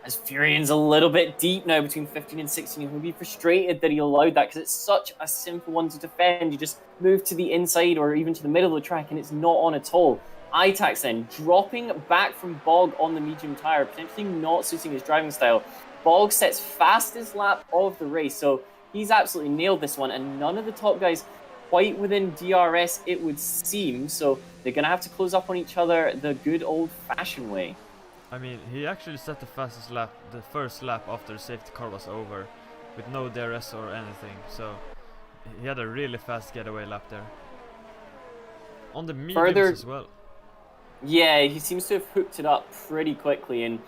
As Furion's a little bit deep now between 15 and 16, he'll be frustrated that he allowed that because it's such a simple one to defend. You just move to the inside or even to the middle of the track and it's not on at all. Itax then dropping back from Bog on the medium tyre, potentially not suiting his driving style. Bog sets fastest lap of the race, so he's absolutely nailed this one, and none of the top guys quite within DRS, it would seem, so they're going to have to close up on each other the good old-fashioned way. I mean, he actually set the fastest lap, the first lap after the safety car was over, with no DRS or anything, so he had a really fast getaway lap there. On the mediums as well. Yeah, he seems to have hooked it up pretty quickly, and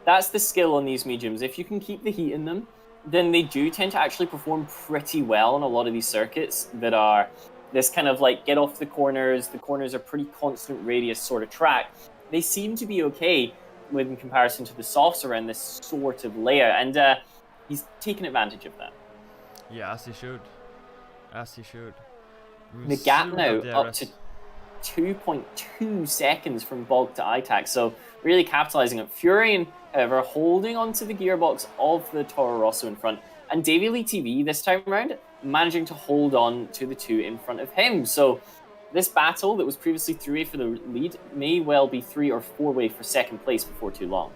that's the skill on these mediums. If you can keep the heat in them, then they do tend to actually perform pretty well on a lot of these circuits that are this kind of like get off the corners are pretty constant radius sort of track. They seem to be okay in comparison to the softs around this sort of layout, and he's taken advantage of that. Yeah, as he should. As he should. The gap now up to 2.2 seconds from Bog to ITAC, so really capitalizing it. Furion, however, holding onto the gearbox of the Toro Rosso in front, and Davey Lee TV this time around managing to hold on to the two in front of him. So this battle that was previously 3-way for the lead may well be 3 or 4-way for second place before too long.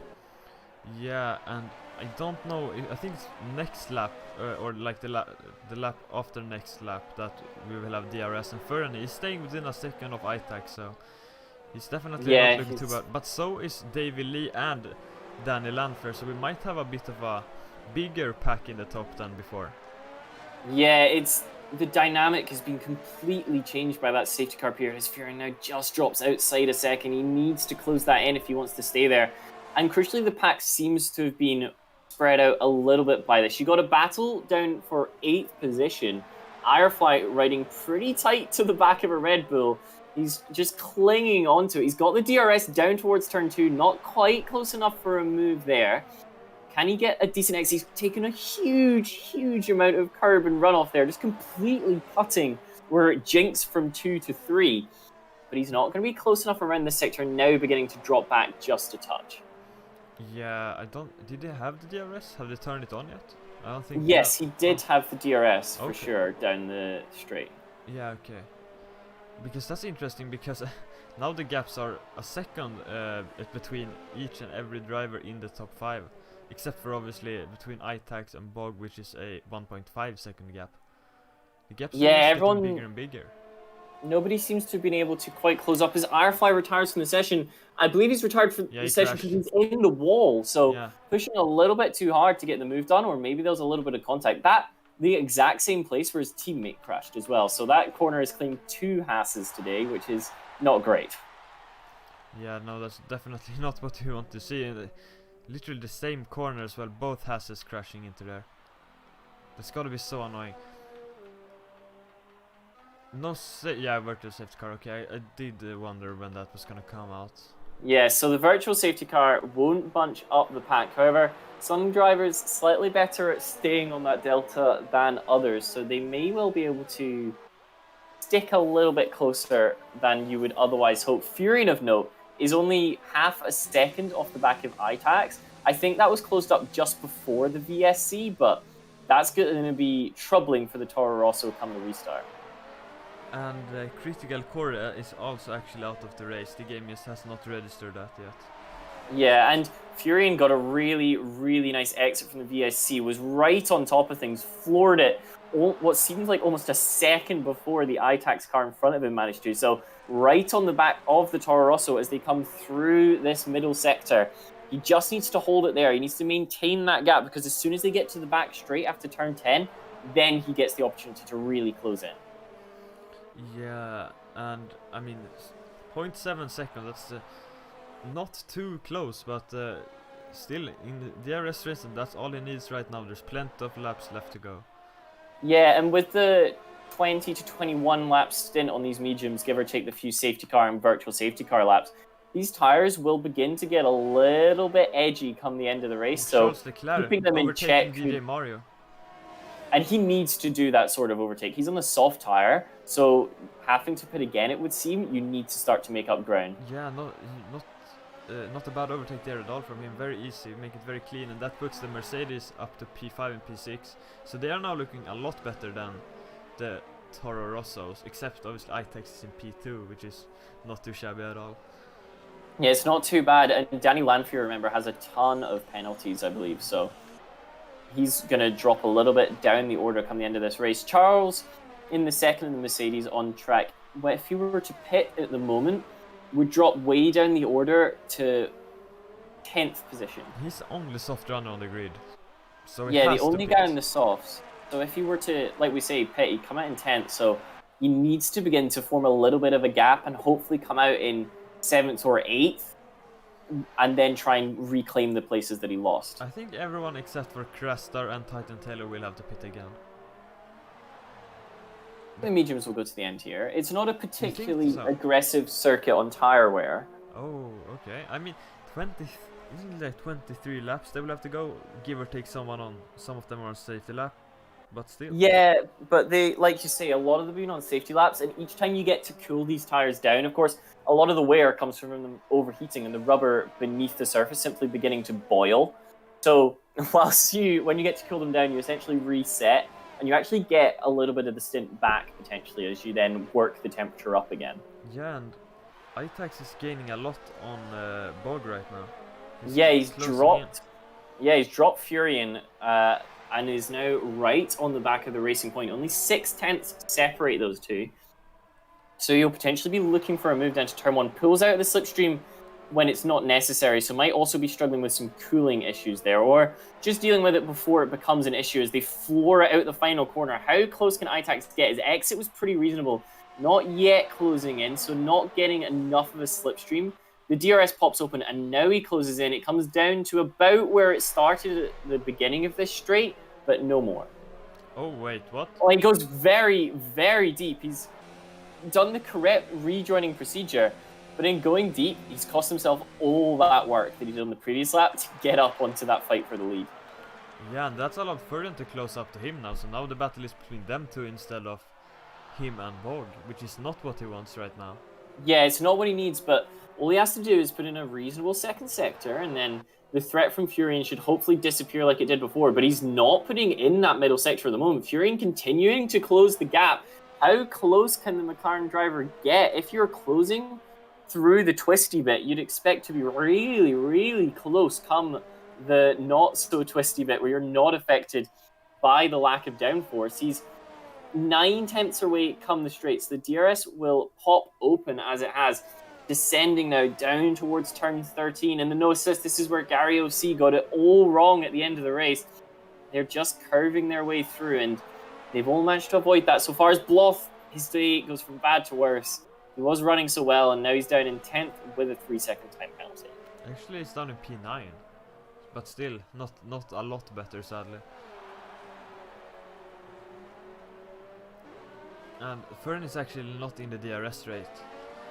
Yeah, and I don't know. I think it's next lap, or like the lap after next lap, that we will have DRS, and Furion is staying within a second of ITAC, so he's definitely not looking too bad. But so is Davey Lee and Danny Landfair, so we might have a bit of a bigger pack in the top than before. Yeah, the dynamic has been completely changed by that safety car period, as Furion now just drops outside a second. He needs to close that in if he wants to stay there. And crucially, the pack seems to have been spread out a little bit by this. You got a battle down for 8th position. Irefly riding pretty tight to the back of a Red Bull. He's just clinging onto it. He's got the DRS down towards turn 2, not quite close enough for a move there. Can he get a decent exit? He's taken a huge amount of curb and runoff there, just completely putting where it jinks from 2 to 3. But he's not going to be close enough around this sector, now beginning to drop back just a touch. Yeah, I don't... Did they have the DRS? Have they turned it on yet? I don't think... Yes, he did have the DRS, for sure, down the straight. Yeah, okay. Because that's interesting, because now the gaps are a second between each and every driver in the top 5. Except for, obviously, between ITAX and Bog, which is a 1.5 second gap. The gaps are getting bigger and bigger. Nobody seems to have been able to quite close up. As Irefly retires from the session, I believe he's retired from the session because he's in the wall. So pushing a little bit too hard to get the move done, or maybe there was a little bit of contact. The exact same place where his teammate crashed as well. So that corner has claimed 2 Hasses today, which is not great. Yeah, no, that's definitely not what you want to see. Literally the same corner as well, both Hasses crashing into there. That's gotta be so annoying. Virtual safety car, okay, I did wonder when that was gonna come out. Yeah, so the virtual safety car won't bunch up the pack. However, some drivers slightly better at staying on that delta than others, so they may well be able to stick a little bit closer than you would otherwise hope. Furion, of note, is only half a second off the back of ITAX. I think that was closed up just before the VSC, but that's going to be troubling for the Toro Rosso come the restart. And Critical Core is also actually out of the race. The game just has not registered that yet. Yeah, and Furion got a really nice exit from the VSC, was right on top of things, floored it, what seems like almost a second before the ITAX car in front of him managed to. So right on the back of the Toro Rosso as they come through this middle sector. He just needs to hold it there. He needs to maintain that gap, because as soon as they get to the back straight after turn 10, then he gets the opportunity to really close in. Yeah, and I mean, 0.7 seconds, that's not too close, but still, in the DRS race, that's all he needs right now. There's plenty of laps left to go. Yeah, and with the 20 to 21 lap stint on these mediums, give or take the few safety car and virtual safety car laps, these tires will begin to get a little bit edgy come the end of the race, so keeping them in check. DJ Mario. And he needs to do that sort of overtake. He's on the soft tire, so having to pit again, it would seem, you need to start to make up ground. Yeah, not a bad overtake there at all from him. Very easy, make it very clean, and that puts the Mercedes up to P5 and P6. So they are now looking a lot better than the Toro Rossos, except obviously ITAX is in P2, which is not too shabby at all. Yeah, it's not too bad, and Danny Landfair, remember, has a ton of penalties, I believe, so he's going to drop a little bit down the order come the end of this race. Charles, in the second in the Mercedes on track, if he were to pit at the moment, would drop way down the order to 10th position. He's the only soft runner on the grid. So yeah, the only guy in the softs. So if he were to, like we say, pit, he'd come out in 10th, so he needs to begin to form a little bit of a gap and hopefully come out in 7th or 8th, and then try and reclaim the places that he lost. I think everyone except for Crastar and Titan Taylor will have to pit again. The mediums will go to the end here. It's not a particularly aggressive circuit on tire wear. Oh, okay. I mean, isn't it like 23 laps they will have to go, give or take someone on, some of them are on safety lap. but still. Yeah, but they, like you say, a lot of them been on safety laps, and each time you get to cool these tires down, of course, a lot of the wear comes from them overheating and the rubber beneath the surface simply beginning to boil. So when you get to cool them down, you essentially reset, and you actually get a little bit of the stint back potentially as you then work the temperature up again. Yeah, and Itax is gaining a lot on Bog right now. Yeah, he's closing dropped. Yeah, he's dropped Furion and is now right on the back of the Racing Point. Only 6/10 separate those two. So you'll potentially be looking for a move down to turn 1. Pulls out of the slipstream when it's not necessary, so might also be struggling with some cooling issues there, or just dealing with it before it becomes an issue as they floor it out the final corner. How close can Itax get? His exit was pretty reasonable. Not yet closing in, so not getting enough of a slipstream. The DRS pops open, and now he closes in. It comes down to about where it started at the beginning of this straight, but no more. Oh, wait, what? Oh, he goes very, very deep. He's done the correct rejoining procedure, but in going deep, he's cost himself all that work that he did on the previous lap to get up onto that fight for the lead. Yeah, and that's allowed Furion to close up to him now, so now the battle is between them two instead of him and Bog, which is not what he wants right now. Yeah, it's not what he needs, but all he has to do is put in a reasonable second sector, and then the threat from Furion should hopefully disappear like it did before, but he's not putting in that middle sector at the moment. Furion continuing to close the gap. How close can the McLaren driver get? If you're closing through the twisty bit, you'd expect to be really, really close come the not so twisty bit where you're not affected by the lack of downforce. He's 9/10 away come the straights. The DRS will pop open as it has, descending now down towards turn 13. And the no assist, this is where Gary OC got it all wrong at the end of the race. They're just curving their way through, and they've all managed to avoid that. So far as Bloth, his day goes from bad to worse. He was running so well, and now he's down in 10th with a 3-second time penalty. Actually, he's down in P9, but still, not a lot better, sadly. And Furion is actually not in the DRS rate.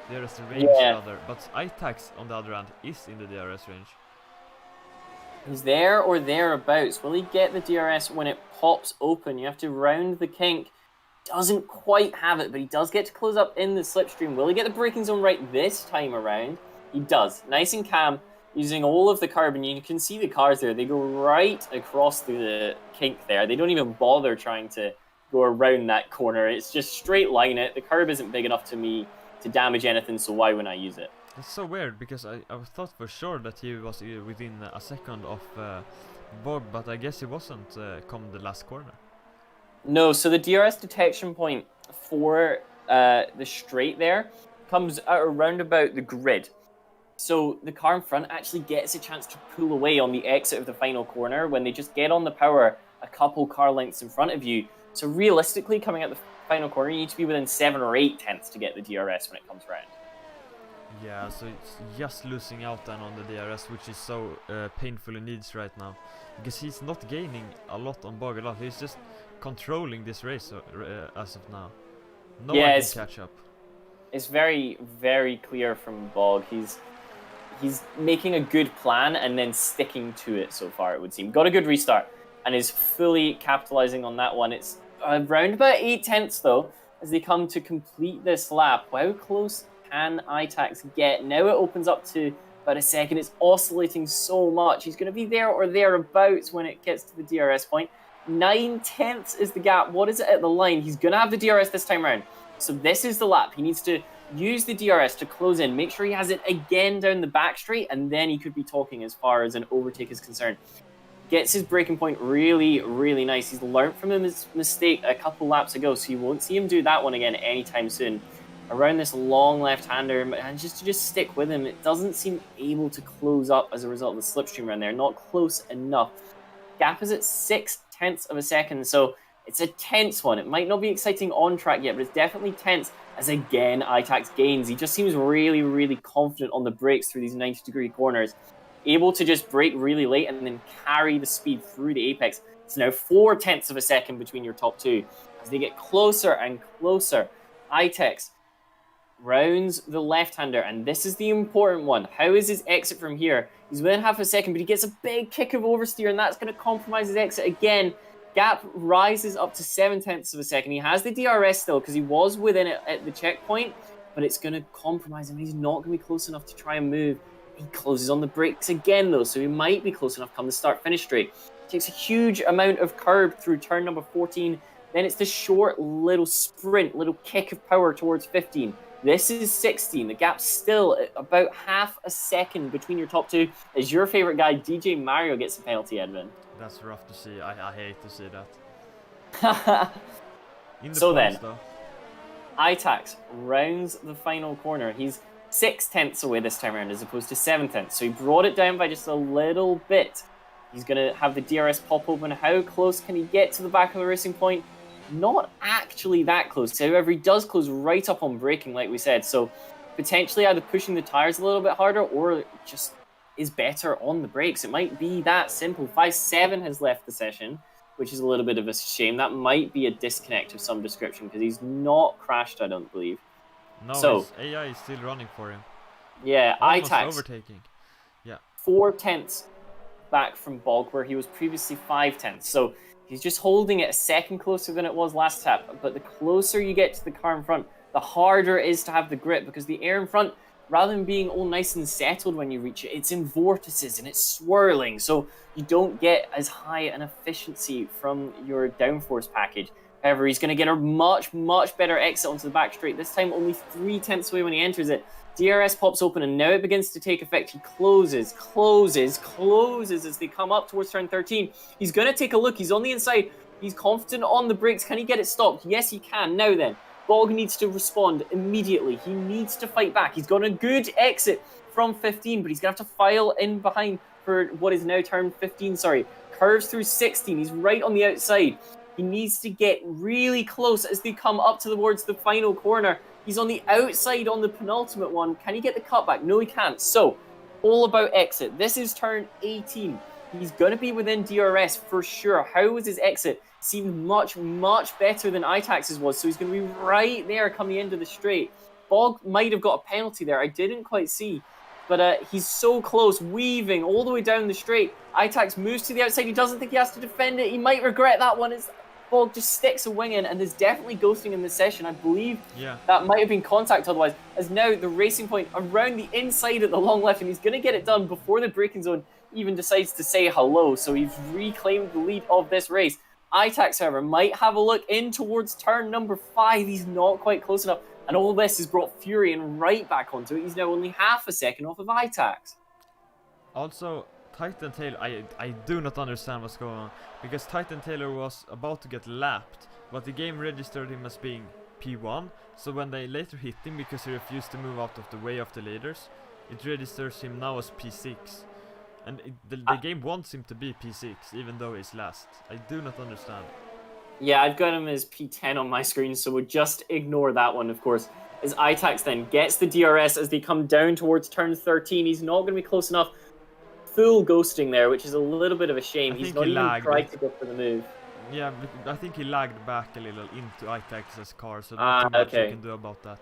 DRS range, rather. But Itax, on the other hand, is in the DRS range. He's there or thereabouts. Will he get the DRS when it pops open? You have to round the kink. Doesn't quite have it, but he does get to close up in the slipstream. Will he get the braking zone right this time around? He does. Nice and calm, using all of the carbon. You can see the cars there. They go right across the kink there. They don't even bother trying to go around that corner. It's just straight line it. The curb isn't big enough to me to damage anything, so why wouldn't I use it? It's so weird, because I thought for sure that he was within a second of Bog, but I guess he wasn't come the last corner. No, so the DRS detection point for the straight there comes at around about the grid. So the car in front actually gets a chance to pull away on the exit of the final corner when they just get on the power a couple car lengths in front of you. So realistically, coming out the final corner, you need to be within 7 or 8/10 to get the DRS when it comes around. Yeah, so it's just losing out then on the DRS, which is so painful in needs right now. Because he's not gaining a lot on Bog a lot, he's just controlling this race as of now. No one can catch up. It's very, very clear from Bog. He's making a good plan and then sticking to it so far, it would seem. Got a good restart and is fully capitalizing on that one. It's around about 8/10 though, as they come to complete this lap. How close can Itax get? Now it opens up to about a second. It's oscillating so much. He's going to be there or thereabouts when it gets to the DRS point. 9/10 is the gap. What is it at the line? He's going to have the DRS this time around. So this is the lap. He needs to use the DRS to close in. Make sure he has it again down the back straight, and then he could be talking as far as an overtake is concerned. Gets his braking point really, really nice. He's learned from his mistake a couple laps ago, so you won't see him do that one again anytime soon. Around this long left-hander, and just to stick with him, it doesn't seem able to close up as a result of the slipstream around there. Not close enough. Gap is at 6/10 of a second, so it's a tense one. It might not be exciting on track yet, but it's definitely tense as again Itax gains. He just seems really, really confident on the brakes through these 90-degree corners. Able to just brake really late and then carry the speed through the apex. It's now 4/10 of a second between your top two. As they get closer and closer, Itax rounds the left-hander, and this is the important one. How is his exit from here? He's within half a second, but he gets a big kick of oversteer, and that's going to compromise his exit again. Gap rises up to 7/10 of a second. He has the DRS still because he was within it at the checkpoint, but it's going to compromise him. He's not going to be close enough to try and move. He closes on the brakes again, though, so he might be close enough come the start-finish straight. Takes a huge amount of curb through turn number 14. Then it's the short little sprint, little kick of power towards 15. This is 16. The gap's still about half a second between your top two as your favorite guy, DJ Mario, gets a penalty, Edwin. That's rough to see. I hate to see that. So then, Itax rounds the final corner. He's 6/10 away this time around as opposed to 7/10. So he brought it down by just a little bit. He's going to have the DRS pop open. How close can he get to the back of the racing point? Not actually that close. However, he does close right up on braking, like we said. So potentially either pushing the tires a little bit harder or just is better on the brakes. It might be that simple. 5-7 has left the session, which is a little bit of a shame. That might be a disconnect of some description because he's not crashed, I don't believe. No, so, his AI is still running for him. Yeah, Almost Itax. overtaking. Yeah. 4/10 back from Bog, where he was previously 5/10. So he's just holding it a second closer than it was last tap. But the closer you get to the car in front, the harder it is to have the grip because the air in front, rather than being all nice and settled when you reach it, it's in vortices and it's swirling. So you don't get as high an efficiency from your downforce package. However, he's going to get a much, much better exit onto the back straight. This time only 3/10 away when he enters it. DRS pops open and now it begins to take effect. He closes as they come up towards turn 13. He's going to take a look. He's on the inside. He's confident on the brakes. Can he get it stopped? Yes, he can. Now then, Bog needs to respond immediately. He needs to fight back. He's got a good exit from 15, but he's going to have to file in behind for what is now turn 15, curves through 16. He's right on the outside. He needs to get really close as they come up towards the final corner. He's on the outside on the penultimate one. Can he get the cutback? No, he can't. So, all about exit. This is turn 18. He's going to be within DRS for sure. How was his exit? Seemed much, much better than Itax's was. So he's going to be right there coming into the straight. Bog might have got a penalty there. I didn't quite see. But he's so close, weaving all the way down the straight. Itax moves to the outside. He doesn't think he has to defend it. He might regret that one. Bog just sticks a wing in, and there's definitely ghosting in this session. I believe that might have been contact otherwise, as now the racing point around the inside at the long left, and he's going to get it done before the braking zone even decides to say hello. So he's reclaimed the lead of this race. Itax, however, might have a look in towards turn number 5. He's not quite close enough, and all this has brought Furion right back onto it. He's now only half a second off of Itax. Also, Titan Taylor, I do not understand what's going on, because Titan Taylor was about to get lapped, but the game registered him as being P1, so when they later hit him because he refused to move out of the way of the leaders, it registers him now as P6. And the game wants him to be P6, even though he's last. I do not understand. Yeah, I've got him as P10 on my screen, so we'll just ignore that one, of course. As Itax then gets the DRS as they come down towards turn 13, he's not going to be close enough. Full ghosting there, which is a little bit of a shame. He's not even tried to go for the move. Yeah, I think he lagged back a little into Itax's car, so not too much you can do about that.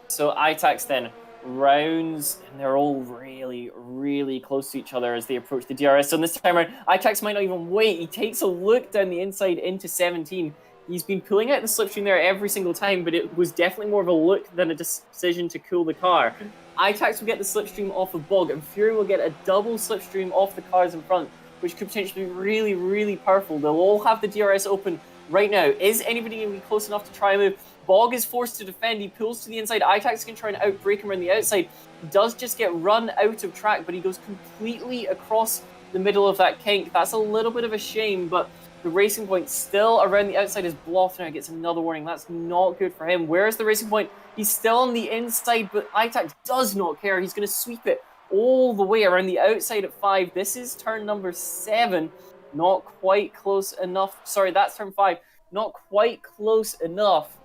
So Itax then rounds, and they're all really, really close to each other as they approach the DRS. So this time around, Itax might not even wait. He takes a look down the inside into 17. He's been pulling out the slipstream there every single time, but it was definitely more of a look than a decision to cool the car. Itax will get the slipstream off of Bog, and Fury will get a double slipstream off the cars in front, which could potentially be really, really powerful. They'll all have the DRS open right now. Is anybody going to be close enough to try and move? Bog is forced to defend. He pulls to the inside. Itax can try and outbrake him around the outside. He does just get run out of track, but he goes completely across the middle of that kink. That's a little bit of a shame, but the racing point still around the outside is blocked. Now he gets another warning. That's not good for him. Where's the racing point? He's still on the inside, but Itax does not care. He's going to sweep it all the way around the outside at 5. This is turn number 7. Not quite close enough. Sorry, that's turn 5. Not quite close enough.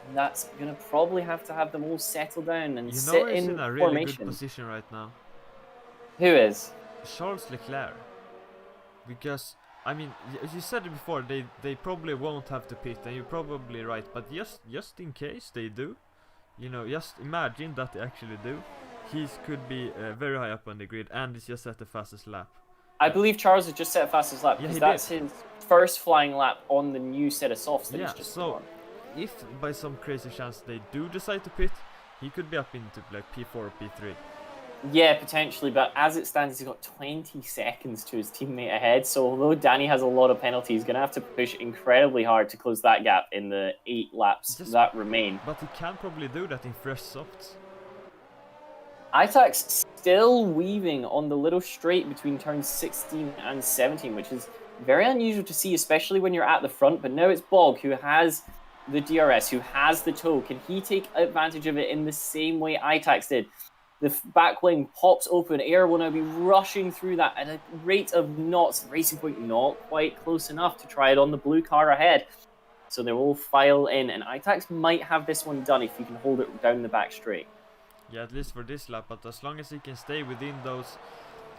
And that's going to probably have to have them all settle down and sit in in a really formation. good position right now. Who is? Charles Leclerc. Because, I mean, you said it before, they probably won't have to pit, and you're probably right, but just in case they do, you know, just imagine that they actually do. He could be very high up on the grid, and he's just at the fastest lap. I believe Charles has just set a fastest lap, because that's his first flying lap on the new set of softs that Yeah, he's just so on. if by some crazy chance they do decide to pit, he could be up into like P4 or P3. Yeah, potentially, but as it stands, he's got 20 seconds to his teammate ahead. So although Danny has a lot of penalties, he's going to have to push incredibly hard to close that gap in the 8 laps that remain. But he can probably do that in fresh softs. Itax still weaving on the little straight between turns 16 and 17, which is very unusual to see, especially when you're at the front. But now it's Bog who has the DRS, who has the toe. Can he take advantage of it in the same way Itax did? The back wing pops open. Air will now be rushing through that at a rate of knots. Racing Point not quite close enough to try it on the blue car ahead. So they will file in, and Itax might have this one done if he can hold it down the back straight. Yeah, at least for this lap, but as long as he can stay within those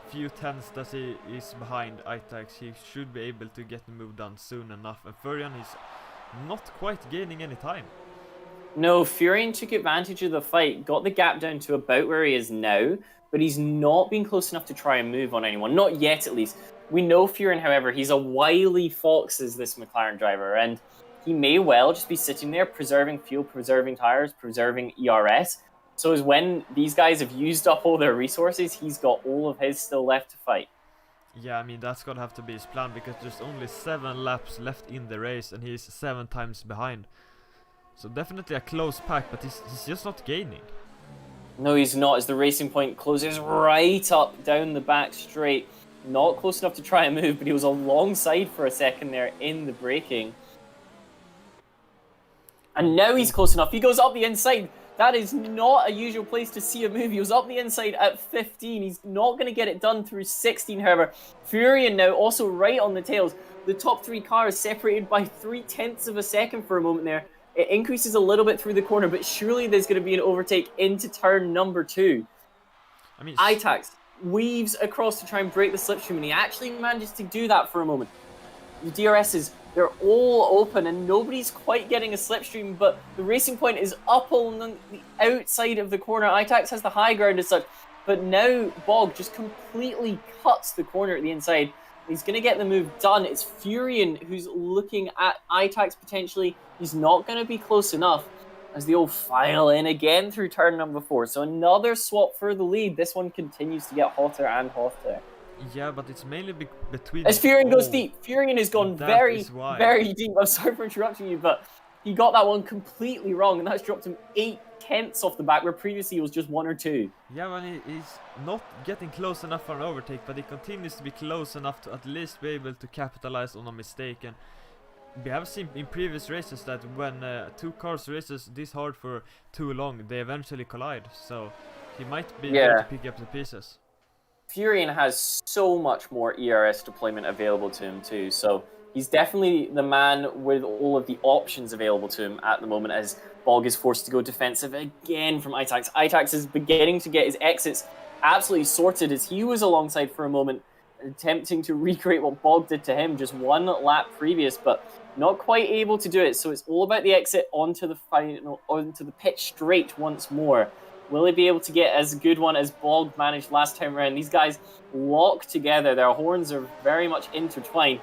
few tenths that he is behind Itax, he should be able to get the move done soon enough. And Furion is not quite gaining any time. No, Furion took advantage of the fight, got the gap down to about where he is now, but he's not been close enough to try and move on anyone. Not yet, at least. We know Furion, however, he's a wily fox as this McLaren driver, and he may well just be sitting there preserving fuel, preserving tires, preserving ERS. So as when these guys have used up all their resources, he's got all of his still left to fight. Yeah, I mean, that's gonna have to be his plan, because there's only 7 laps left in the race, and he's 7 times behind. So definitely a close pack, but he's just not gaining. No, he's not, as the Racing Point closes right up down the back straight. Not close enough to try and move, but he was alongside for a second there in the braking. And now he's close enough. He goes up the inside. That is not a usual place to see a move. He was up the inside at 15. He's not going to get it done through 16, however. Furion now also right on the tails. The top 3 cars separated by 0.3 of a second for a moment there. It increases a little bit through the corner, but surely there's going to be an overtake into turn number 2. I mean, Itax weaves across to try and break the slipstream, and he actually manages to do that for a moment. The DRSs, they're all open, and nobody's quite getting a slipstream, but the Racing Point is up on the outside of the corner. Itax has the high ground as such, but now Bog just completely cuts the corner at the inside. He's going to get the move done. It's Furion who's looking at Itax potentially. He's not going to be close enough as they all file in again through turn number 4. So another swap for the lead. This one continues to get hotter and hotter. Yeah, but it's mainly between... As Furion goes deep. Furion has gone very deep. I'm sorry for interrupting you, but he got that one completely wrong, and that's dropped him 0.8 off the back, where previously it was just 1 or 2. Yeah, well, he's not getting close enough for an overtake, but he continues to be close enough to at least be able to capitalize on a mistake. And we have seen in previous races that when 2 cars races this hard for too long, they eventually collide. So he might be able to pick up the pieces. Furion has so much more ERS deployment available to him too, so he's definitely the man with all of the options available to him at the moment, as Bog is forced to go defensive again from Itax. Itax is beginning to get his exits absolutely sorted, as he was alongside for a moment, attempting to recreate what Bog did to him just 1 lap previous, but not quite able to do it. So it's all about the exit onto the pit straight once more. Will he be able to get as good one as Bog managed last time around? These guys lock together. Their horns are very much intertwined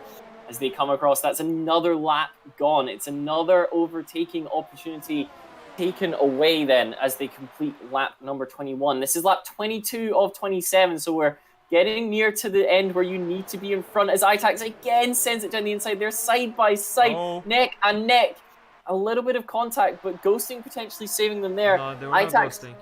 as they come across. That's another lap gone. It's another overtaking opportunity taken away then as they complete lap number 21. This is lap 22 of 27, so we're getting near to the end where you need to be in front, as Itax again sends it down the inside. They're side by side, neck and neck. A little bit of contact, but ghosting potentially saving them there. No, they were not ghosting.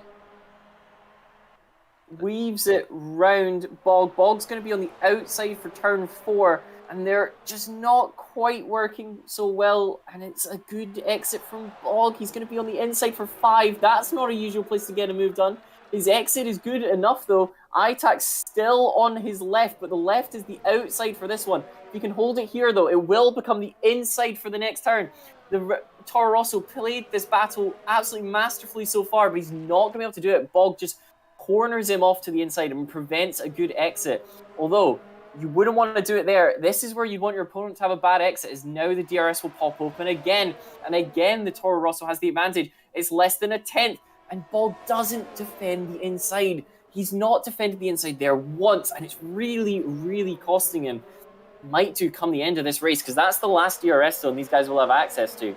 Weaves it round Bog. Bog's going to be on the outside for turn 4, and they're just not quite working so well, and it's a good exit from Bog. He's going to be on the inside for 5. That's not a usual place to get a move done. His exit is good enough, though. Itax still on his left, but the left is the outside for this one. If you can hold it here, though, it will become the inside for the next turn. The Toro Rosso played this battle absolutely masterfully so far, but he's not going to be able to do it. Bog just corners him off to the inside and prevents a good exit. Although, you wouldn't want to do it there. This is where you'd want your opponent to have a bad exit, as now the DRS will pop open again. And again, the Toro Rosso has the advantage. It's less than a tenth, and Bog doesn't defend the inside. He's not defended the inside there once, and it's really, really costing him. might do come the end of this race, because that's the last DRS zone these guys will have access to.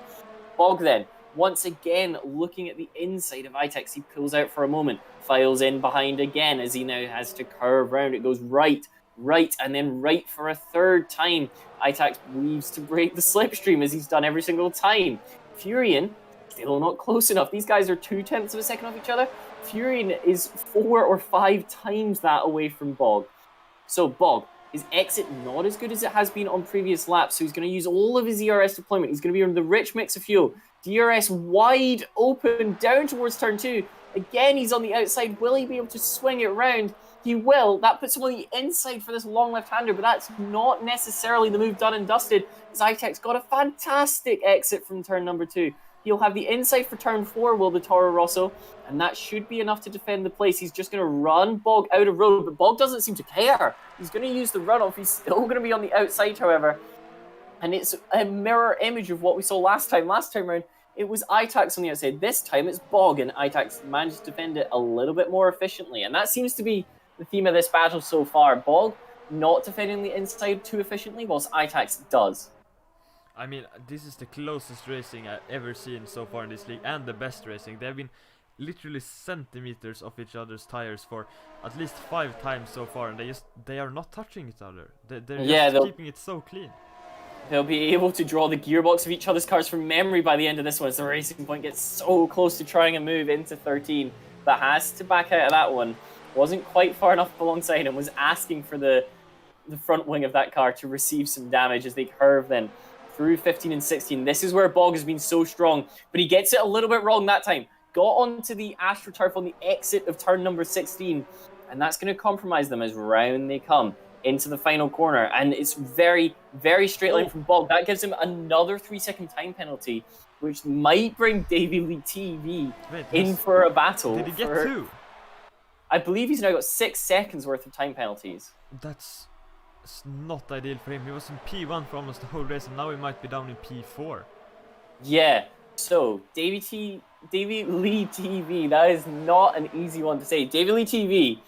Bog then, once again, looking at the inside of Itex, he pulls out for a moment, files in behind again as he now has to curve round. It goes right, and then right for a third time. Itex weaves to break the slipstream as he's done every single time. Furion, still not close enough. These guys are 0.2 of a second off each other. Furion is 4 or 5 times that away from Bog. So Bog, his exit not as good as it has been on previous laps, so he's going to use all of his ERS deployment. He's going to be on the rich mix of fuel. DRS wide open down towards turn 2. Again, he's on the outside. Will he be able to swing it round? He will. That puts him on the inside for this long left-hander, but that's not necessarily the move done and dusted. Zytex got a fantastic exit from turn number 2. He'll have the inside for turn 4, will the Toro Rosso, and that should be enough to defend the place. He's just going to run Bog out of road, but Bog doesn't seem to care. He's going to use the runoff. He's still going to be on the outside, however, and it's a mirror image of what we saw last time. Last time round, it was Itax on the outside. This time, it's Bog, and Itax managed to defend it a little bit more efficiently, and that seems to be the theme of this battle so far. Bog not defending the inside too efficiently, whilst Itax does. I mean, this is the closest racing I've ever seen so far in this league, and the best racing. They've been literally centimeters off each other's tires for at least 5 times so far, and they are not touching each other. They're just keeping it so clean. They'll be able to draw the gearbox of each other's cars from memory by the end of this one, as the Racing Point gets so close to trying a move into 13, but has to back out of that one. Wasn't quite far enough alongside him, was asking for the front wing of that car to receive some damage as they curve then through 15 and 16. This is where Bog has been so strong, but he gets it a little bit wrong that time. Got onto the AstroTurf on the exit of turn number 16, and that's going to compromise them as round they come into the final corner. And it's very, very straight line from Bog. That gives him another 3-second time penalty, which might bring Davey Lee TV in for a battle. Did he get 2? I believe he's now got 6 seconds worth of time penalties. That's not ideal for him. He was in P1 for almost the whole race, and now he might be down in P4. Yeah, so Davey Lee TV, that is not an easy one to say. Davey Lee TV,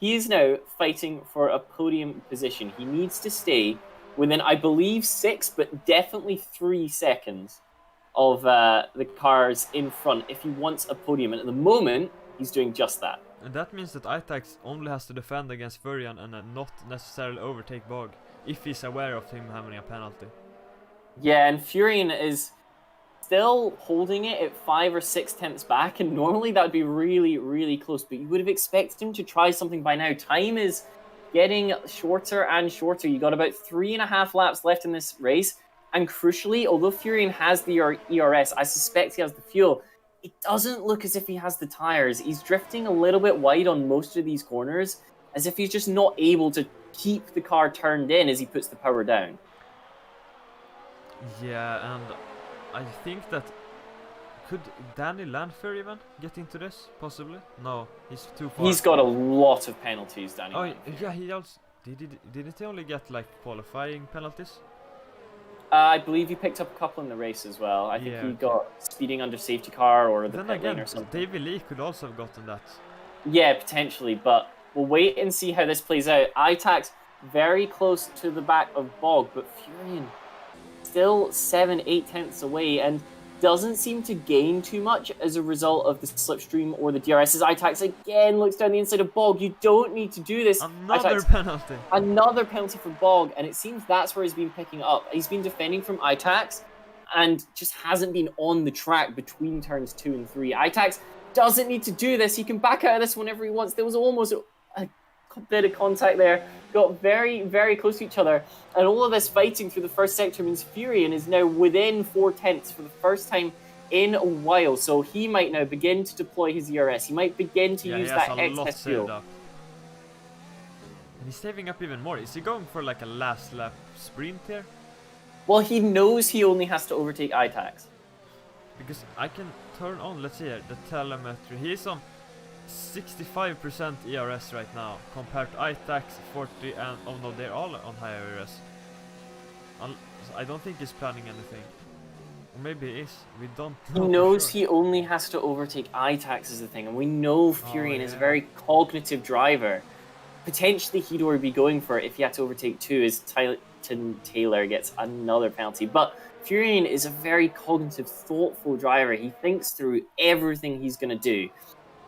he is now fighting for a podium position. He needs to stay within, I believe, 6, but definitely 3 seconds of the cars in front if he wants a podium. And at the moment, he's doing just that. And that means that Itax only has to defend against Furion and not necessarily overtake Bog, if he's aware of him having a penalty. Yeah, and Furion is still holding it at 5 or 6 tenths back, and normally that would be really, really close, but you would have expected him to try something by now. Time is getting shorter and shorter. You got about 3.5 laps left in this race, and crucially, although Furion has the ERS, I suspect he has the fuel. It doesn't look as if he has the tires. He's drifting a little bit wide on most of these corners, as if he's just not able to keep the car turned in as he puts the power down. Yeah, and I think that... Could Danny Landfair even get into this, possibly? No, he's too far. He's got a lot of penalties, Danny. Oh, yeah, he also... Didn't he only get, like, qualifying penalties? I believe he picked up a couple in the race as well. I think he got speeding under safety car or the pit lane or something. Davey Lee could also have gotten that. Yeah, potentially, but we'll wait and see how this plays out. Itax very close to the back of Bog, but Furion still 7-8 tenths away and doesn't seem to gain too much as a result of the slipstream or the DRS. As Itax again looks down the inside of Bog. You don't need to do this. Another penalty. Another penalty for Bog, and it seems that's where he's been picking up. He's been defending from Itax and just hasn't been on the track between turns 2 and 3. Itax doesn't need to do this. He can back out of this whenever he wants. There was almost a bit of contact there. Got very, very close to each other. And all of this fighting through the first sector means Furion is now within 4 tenths for the first time in a while. So he might now begin to deploy his ERS. He might begin to use that excess fuel. And he's saving up even more. Is he going for like a last lap sprint here? Well, he knows he only has to overtake Itax. Because I can turn on, let's see here, the telemetry. He's on 65% ERS right now, compared to Itax 40 and... Oh no, they're all on higher ERS. I don't think he's planning anything. Or maybe he is, we don't know. He knows he only has to overtake Itax is the thing, and we know Furion is a very cognitive driver. Potentially he'd already be going for it if he had to overtake 2, as Ayrton Taylor gets another penalty. But Furion is a very cognitive, thoughtful driver. He thinks through everything he's going to do.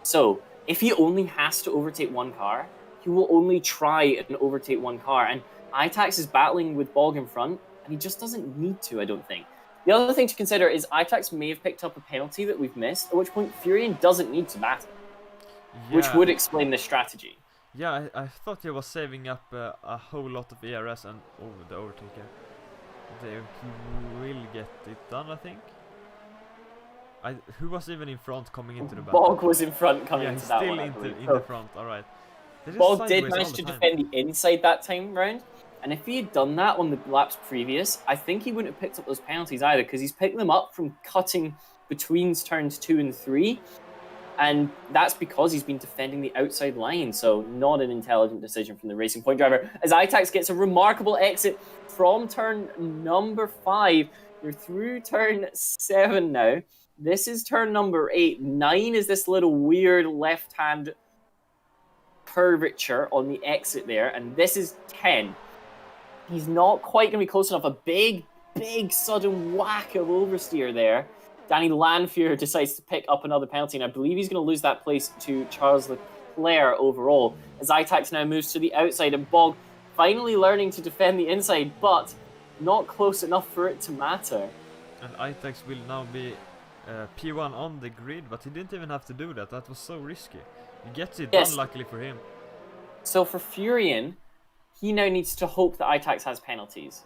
So if he only has to overtake one car, he will only try and overtake one car. And Itax is battling with Bog in front, and he just doesn't need to, I don't think. The other thing to consider is Itax may have picked up a penalty that we've missed, at which point Furion doesn't need to battle, which would explain the strategy. Yeah, I thought he was saving up a whole lot of ERS and the overtaker. He will get it done, I think. Who was even in front coming into the battle? Bog was in front coming into that one. Yeah, he's still in the front, alright. Bog did manage to defend the inside that time round, and if he had done that on the laps previous, I think he wouldn't have picked up those penalties either, because he's picked them up from cutting between turns 2 and 3, and that's because he's been defending the outside line, so not an intelligent decision from the Racing Point driver. As Itax gets a remarkable exit from turn number 5, you're through turn 7 now. This is turn number 8. 9 is this little weird left-hand curvature on the exit there, and this is 10. He's not quite going to be close enough. A big sudden whack of oversteer there. Danny Lanfear decides to pick up another penalty, and I believe he's going to lose that place to Charles Leclerc overall, as Itax now moves to the outside, and Bog finally learning to defend the inside, but not close enough for it to matter. And Itax will now be P1 on the grid, but he didn't even have to do that. That was so risky. He gets it done, luckily for him. So for Furion, he now needs to hope that Itax has penalties.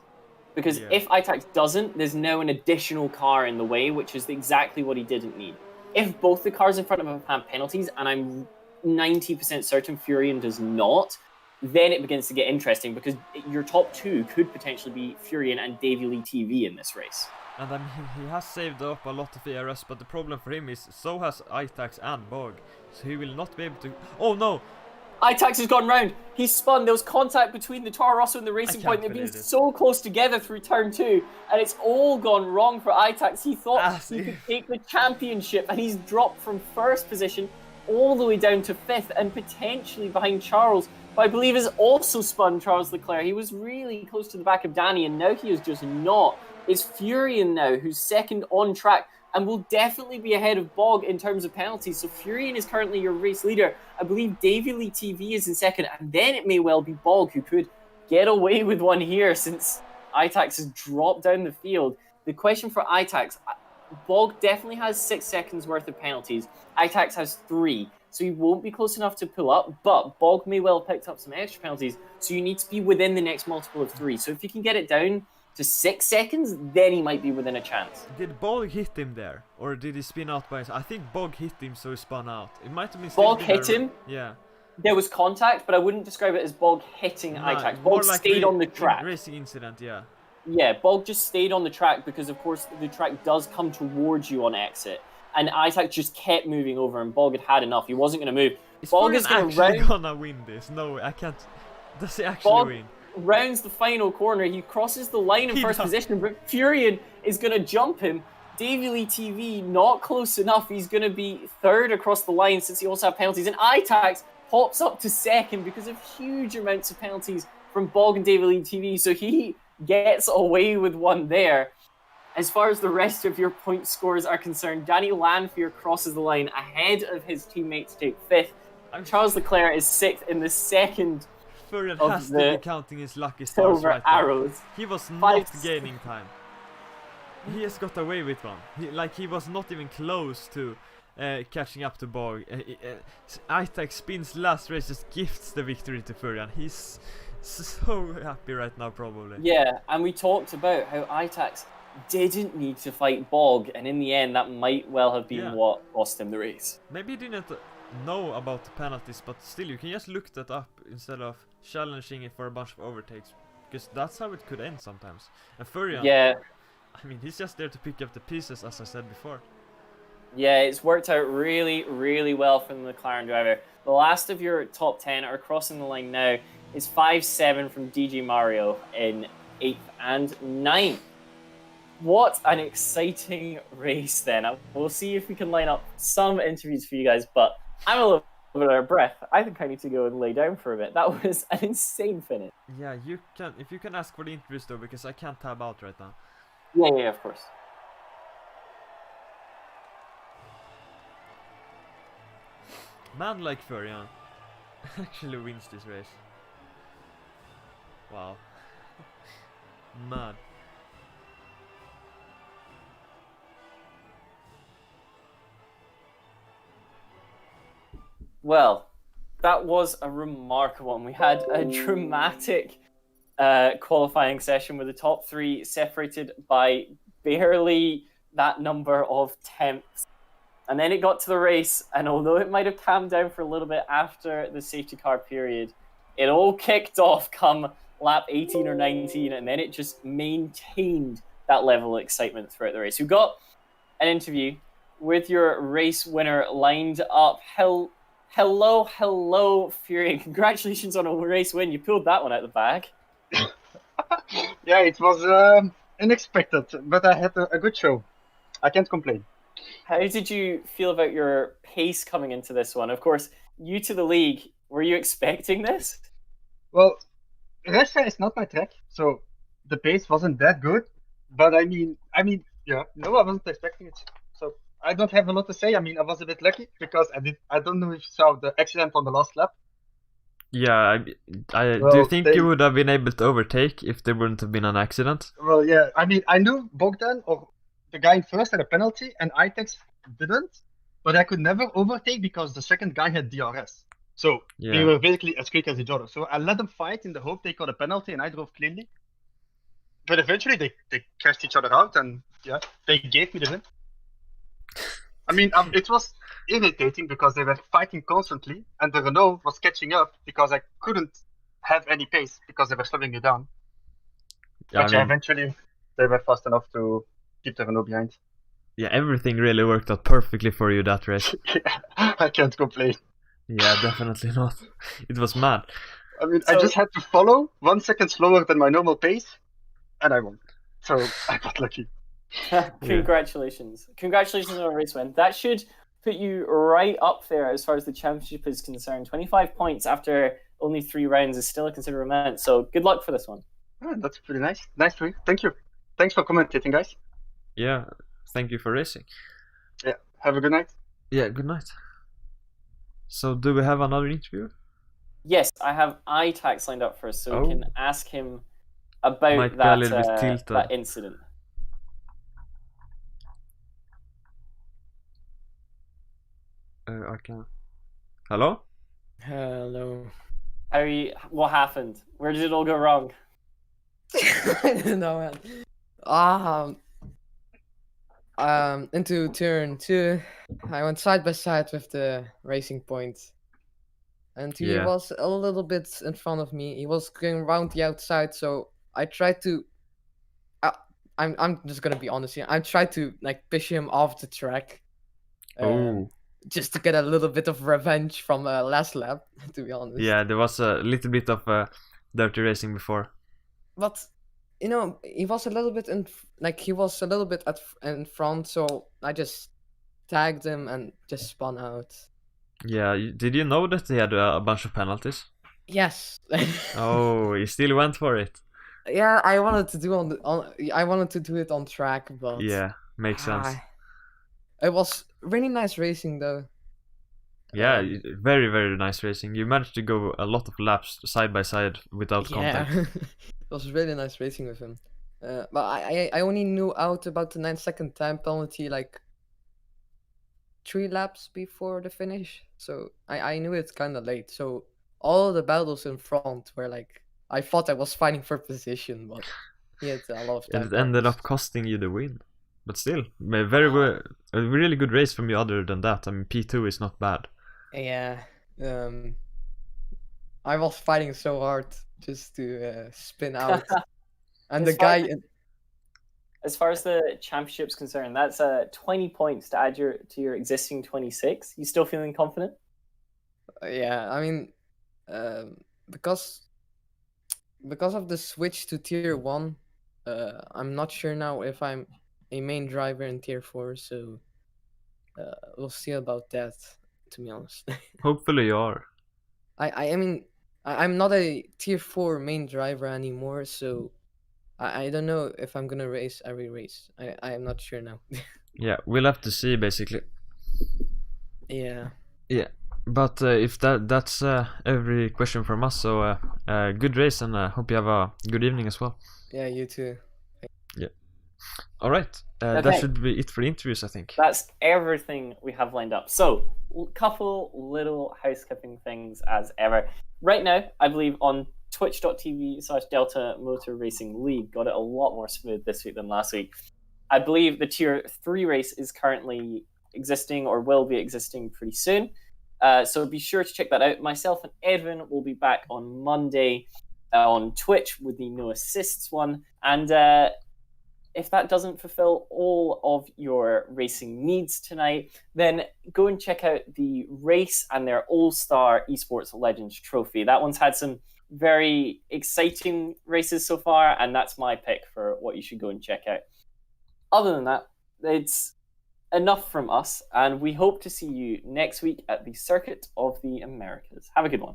Because if Itax doesn't, there's now an additional car in the way, which is exactly what he didn't need. If both the cars in front of him have penalties, and I'm 90% certain Furion does not, then it begins to get interesting, because your top 2 could potentially be Furion and Davey Lee TV in this race. And I mean, he has saved up a lot of ERS, but the problem for him is so has Itax and Bog. So he will not be able to... Oh no! Itax has gone round. He's spun. There was contact between the Toro Rosso and the Racing Point. They've been so close together through turn 2, and it's all gone wrong for Itax. He thought he could take the championship, and he's dropped from 1st position all the way down to 5th, and potentially behind Charles, who I believe has also spun Charles Leclerc. He was really close to the back of Danny, and now he is just not. It's Furion now who's 2nd on track, and will definitely be ahead of Bog in terms of penalties. So Furion is currently your race leader. I believe Davey Lee TV is in 2nd, and then it may well be Bog who could get away with one here, since Itax has dropped down the field. The question for Itax, Bog definitely has 6 seconds worth of penalties. Itax has 3, so he won't be close enough to pull up, but Bog may well have picked up some extra penalties, so you need to be within the next multiple of 3. So if you can get it down to 6 seconds, then he might be within a chance. Did Bog hit him there? Or did he spin out by his... I think Bog hit him, so he spun out. It might have been... Bog hit him? Yeah. There was contact, but I wouldn't describe it as Bog hitting Itax. Bog like stayed on the track. Racing incident, yeah. Yeah, Bog just stayed on the track because, of course, the track does come towards you on exit. And Itax just kept moving over, and Bog had enough. He wasn't going to move. Is Bog is actually gonna win this? No, I can't... Does he actually win? Rounds the final corner. He crosses the line in first position, but Furion is going to jump him. Davey Lee TV not close enough. He's going to be 3rd across the line, since he also has penalties. And Itax pops up to 2nd because of huge amounts of penalties from Bog and Davey Lee TV. So he gets away with one there. As far as the rest of your point scores are concerned, Danny Lanfear crosses the line ahead of his teammate to take 5th. Charles Leclerc is 6th in the 2nd. Furion has to be counting his lucky stars right arrows. Now. He was not gaining time. He has got away with one. He was not even close to catching up to Bog. Itax spins last race, just gifts the victory to Furion. He's so happy right now, probably. Yeah, and we talked about how Itax didn't need to fight Bog, and in the end that might well have been what cost him the race. Maybe he didn't know about the penalties, but still you can just look that up instead of challenging it for a bunch of overtakes, because that's how it could end sometimes. And Furion, I mean, he's just there to pick up the pieces, as I said before. Yeah, it's worked out really, really well from the McLaren driver. The last of your top 10 are crossing the line now. It's 5-7 from DJ Mario in 8th and 9th. What an exciting race then. We'll see if we can line up some interviews for you guys, but I'm a little bit out of breath. I think I need to go and lay down for a bit. That was an insane finish. Yeah, you can. If you can ask for the interviews though, because I can't tab out right now. Yeah, of course. Man like Furion actually wins this race. Wow. Man. Well, that was a remarkable one. We had a dramatic qualifying session with the top three separated by barely that number of tenths. And then it got to the race, and although it might have calmed down for a little bit after the safety car period, it all kicked off come lap 18 or 19, and then it just maintained that level of excitement throughout the race. We got an interview with your race winner lined up. Hello, Fury. Congratulations on a race win. You pulled that one out of the bag. Yeah, it was unexpected, but I had a good show. I can't complain. How did you feel about your pace coming into this one? Of course, you to the league, were you expecting this? Well, Russia is not my track, so the pace wasn't that good. But I mean, yeah, no, I wasn't expecting it. So I don't have a lot to say. I mean, I was a bit lucky because I don't know if you saw the accident on the last lap. Yeah, do Well, you think you would have been able to overtake if there wouldn't have been an accident? Well, yeah, I mean, I knew Bogdan or the guy in first had a penalty and Itex didn't, but I could never overtake because the second guy had DRS. So they Yeah. were basically as quick as each other. So I let them fight in the hope they got a penalty and I drove cleanly. But eventually they cashed each other out and yeah, they gave me the win. I mean, it was irritating because they were fighting constantly and the Renault was catching up because I couldn't have any pace because they were slowing me down. Yeah, But yeah, eventually they were fast enough to keep the Renault behind. yeah, everything really worked out perfectly for you that race. Yeah, I can't complain. Yeah, definitely not. It was mad. I mean, I just had to follow 1 second slower than my normal pace, and I won. So I got lucky. Congratulations. Congratulations on a race win. That should put you right up there as far as the championship is concerned. 25 points after only 3 rounds is still a considerable amount. So good luck for this one. Oh, that's pretty nice. Nice to hear. Thank you. Thanks for commentating, guys. Yeah, thank you for racing. Yeah, have a good night. Yeah, good night. So, do we have another interview? Yes, I have iTax lined up first, so we can ask him about Might be a little bit tilted. that incident. Okay. Hello? Hello. How are you? What happened? Where did it all go wrong? I don't know, man. Into turn 2, I went side by side with the Racing Point. And he Yeah. was a little bit in front of me. He was going around the outside, so I tried to... I'm just gonna be honest here. I tried to like push him off the track. Oh. Just to get a little bit of revenge from last lap, to be honest. Yeah, there was a little bit of dirty racing before. But you know, he was a little bit in front, so I just tagged him and just spun out. Yeah, did you know that he had a bunch of penalties? Yes. Oh, he still went for it. Yeah, I wanted to do I wanted to do it on track, but yeah, makes sense. It was really nice racing though. Yeah, very, very nice racing. You managed to go a lot of laps side by side without contact. It was really nice racing with him. But I only knew out about the 9-second time penalty like 3 laps before the finish. So I knew it kind of late. So all the battles in front were like, I thought I was fighting for position, but he had a lot of time. It ended up costing you the win. But still, a really good race from you other than that. I mean, P2 is not bad. Yeah. I was fighting so hard just to spin out. And the guy... As far as the championship's concerned, that's 20 points to add to your existing 26. You still feeling confident? Yeah, I mean, because of the switch to tier 1, I'm not sure now if I'm a main driver in tier 4, so we'll see about that. to be honest. Hopefully you are. I mean, I'm not a tier 4 main driver anymore, so I don't know if I'm gonna race every race. I am not sure now. Yeah, we'll have to see basically. Yeah. Yeah, but if that's every question from us, so good race, and hope you have a good evening as well. Yeah, you too. All right, that Okay. should be it for the interviews, I think. That's everything we have lined up. So, couple little housekeeping things as ever. Right now, I believe on twitch.tv/Delta Motor Racing League, got it a lot more smooth this week than last week. I believe the Tier 3 race is currently existing or will be existing pretty soon. So be sure to check that out. Myself and Edwin will be back on Monday on Twitch with the no assists one. And if that doesn't fulfill all of your racing needs tonight, then go and check out the race and their All-Star Esports Legends Trophy. That one's had some very exciting races so far, and that's my pick for what you should go and check out. Other than that, it's enough from us, and we hope to see you next week at the Circuit of the Americas. Have a good one.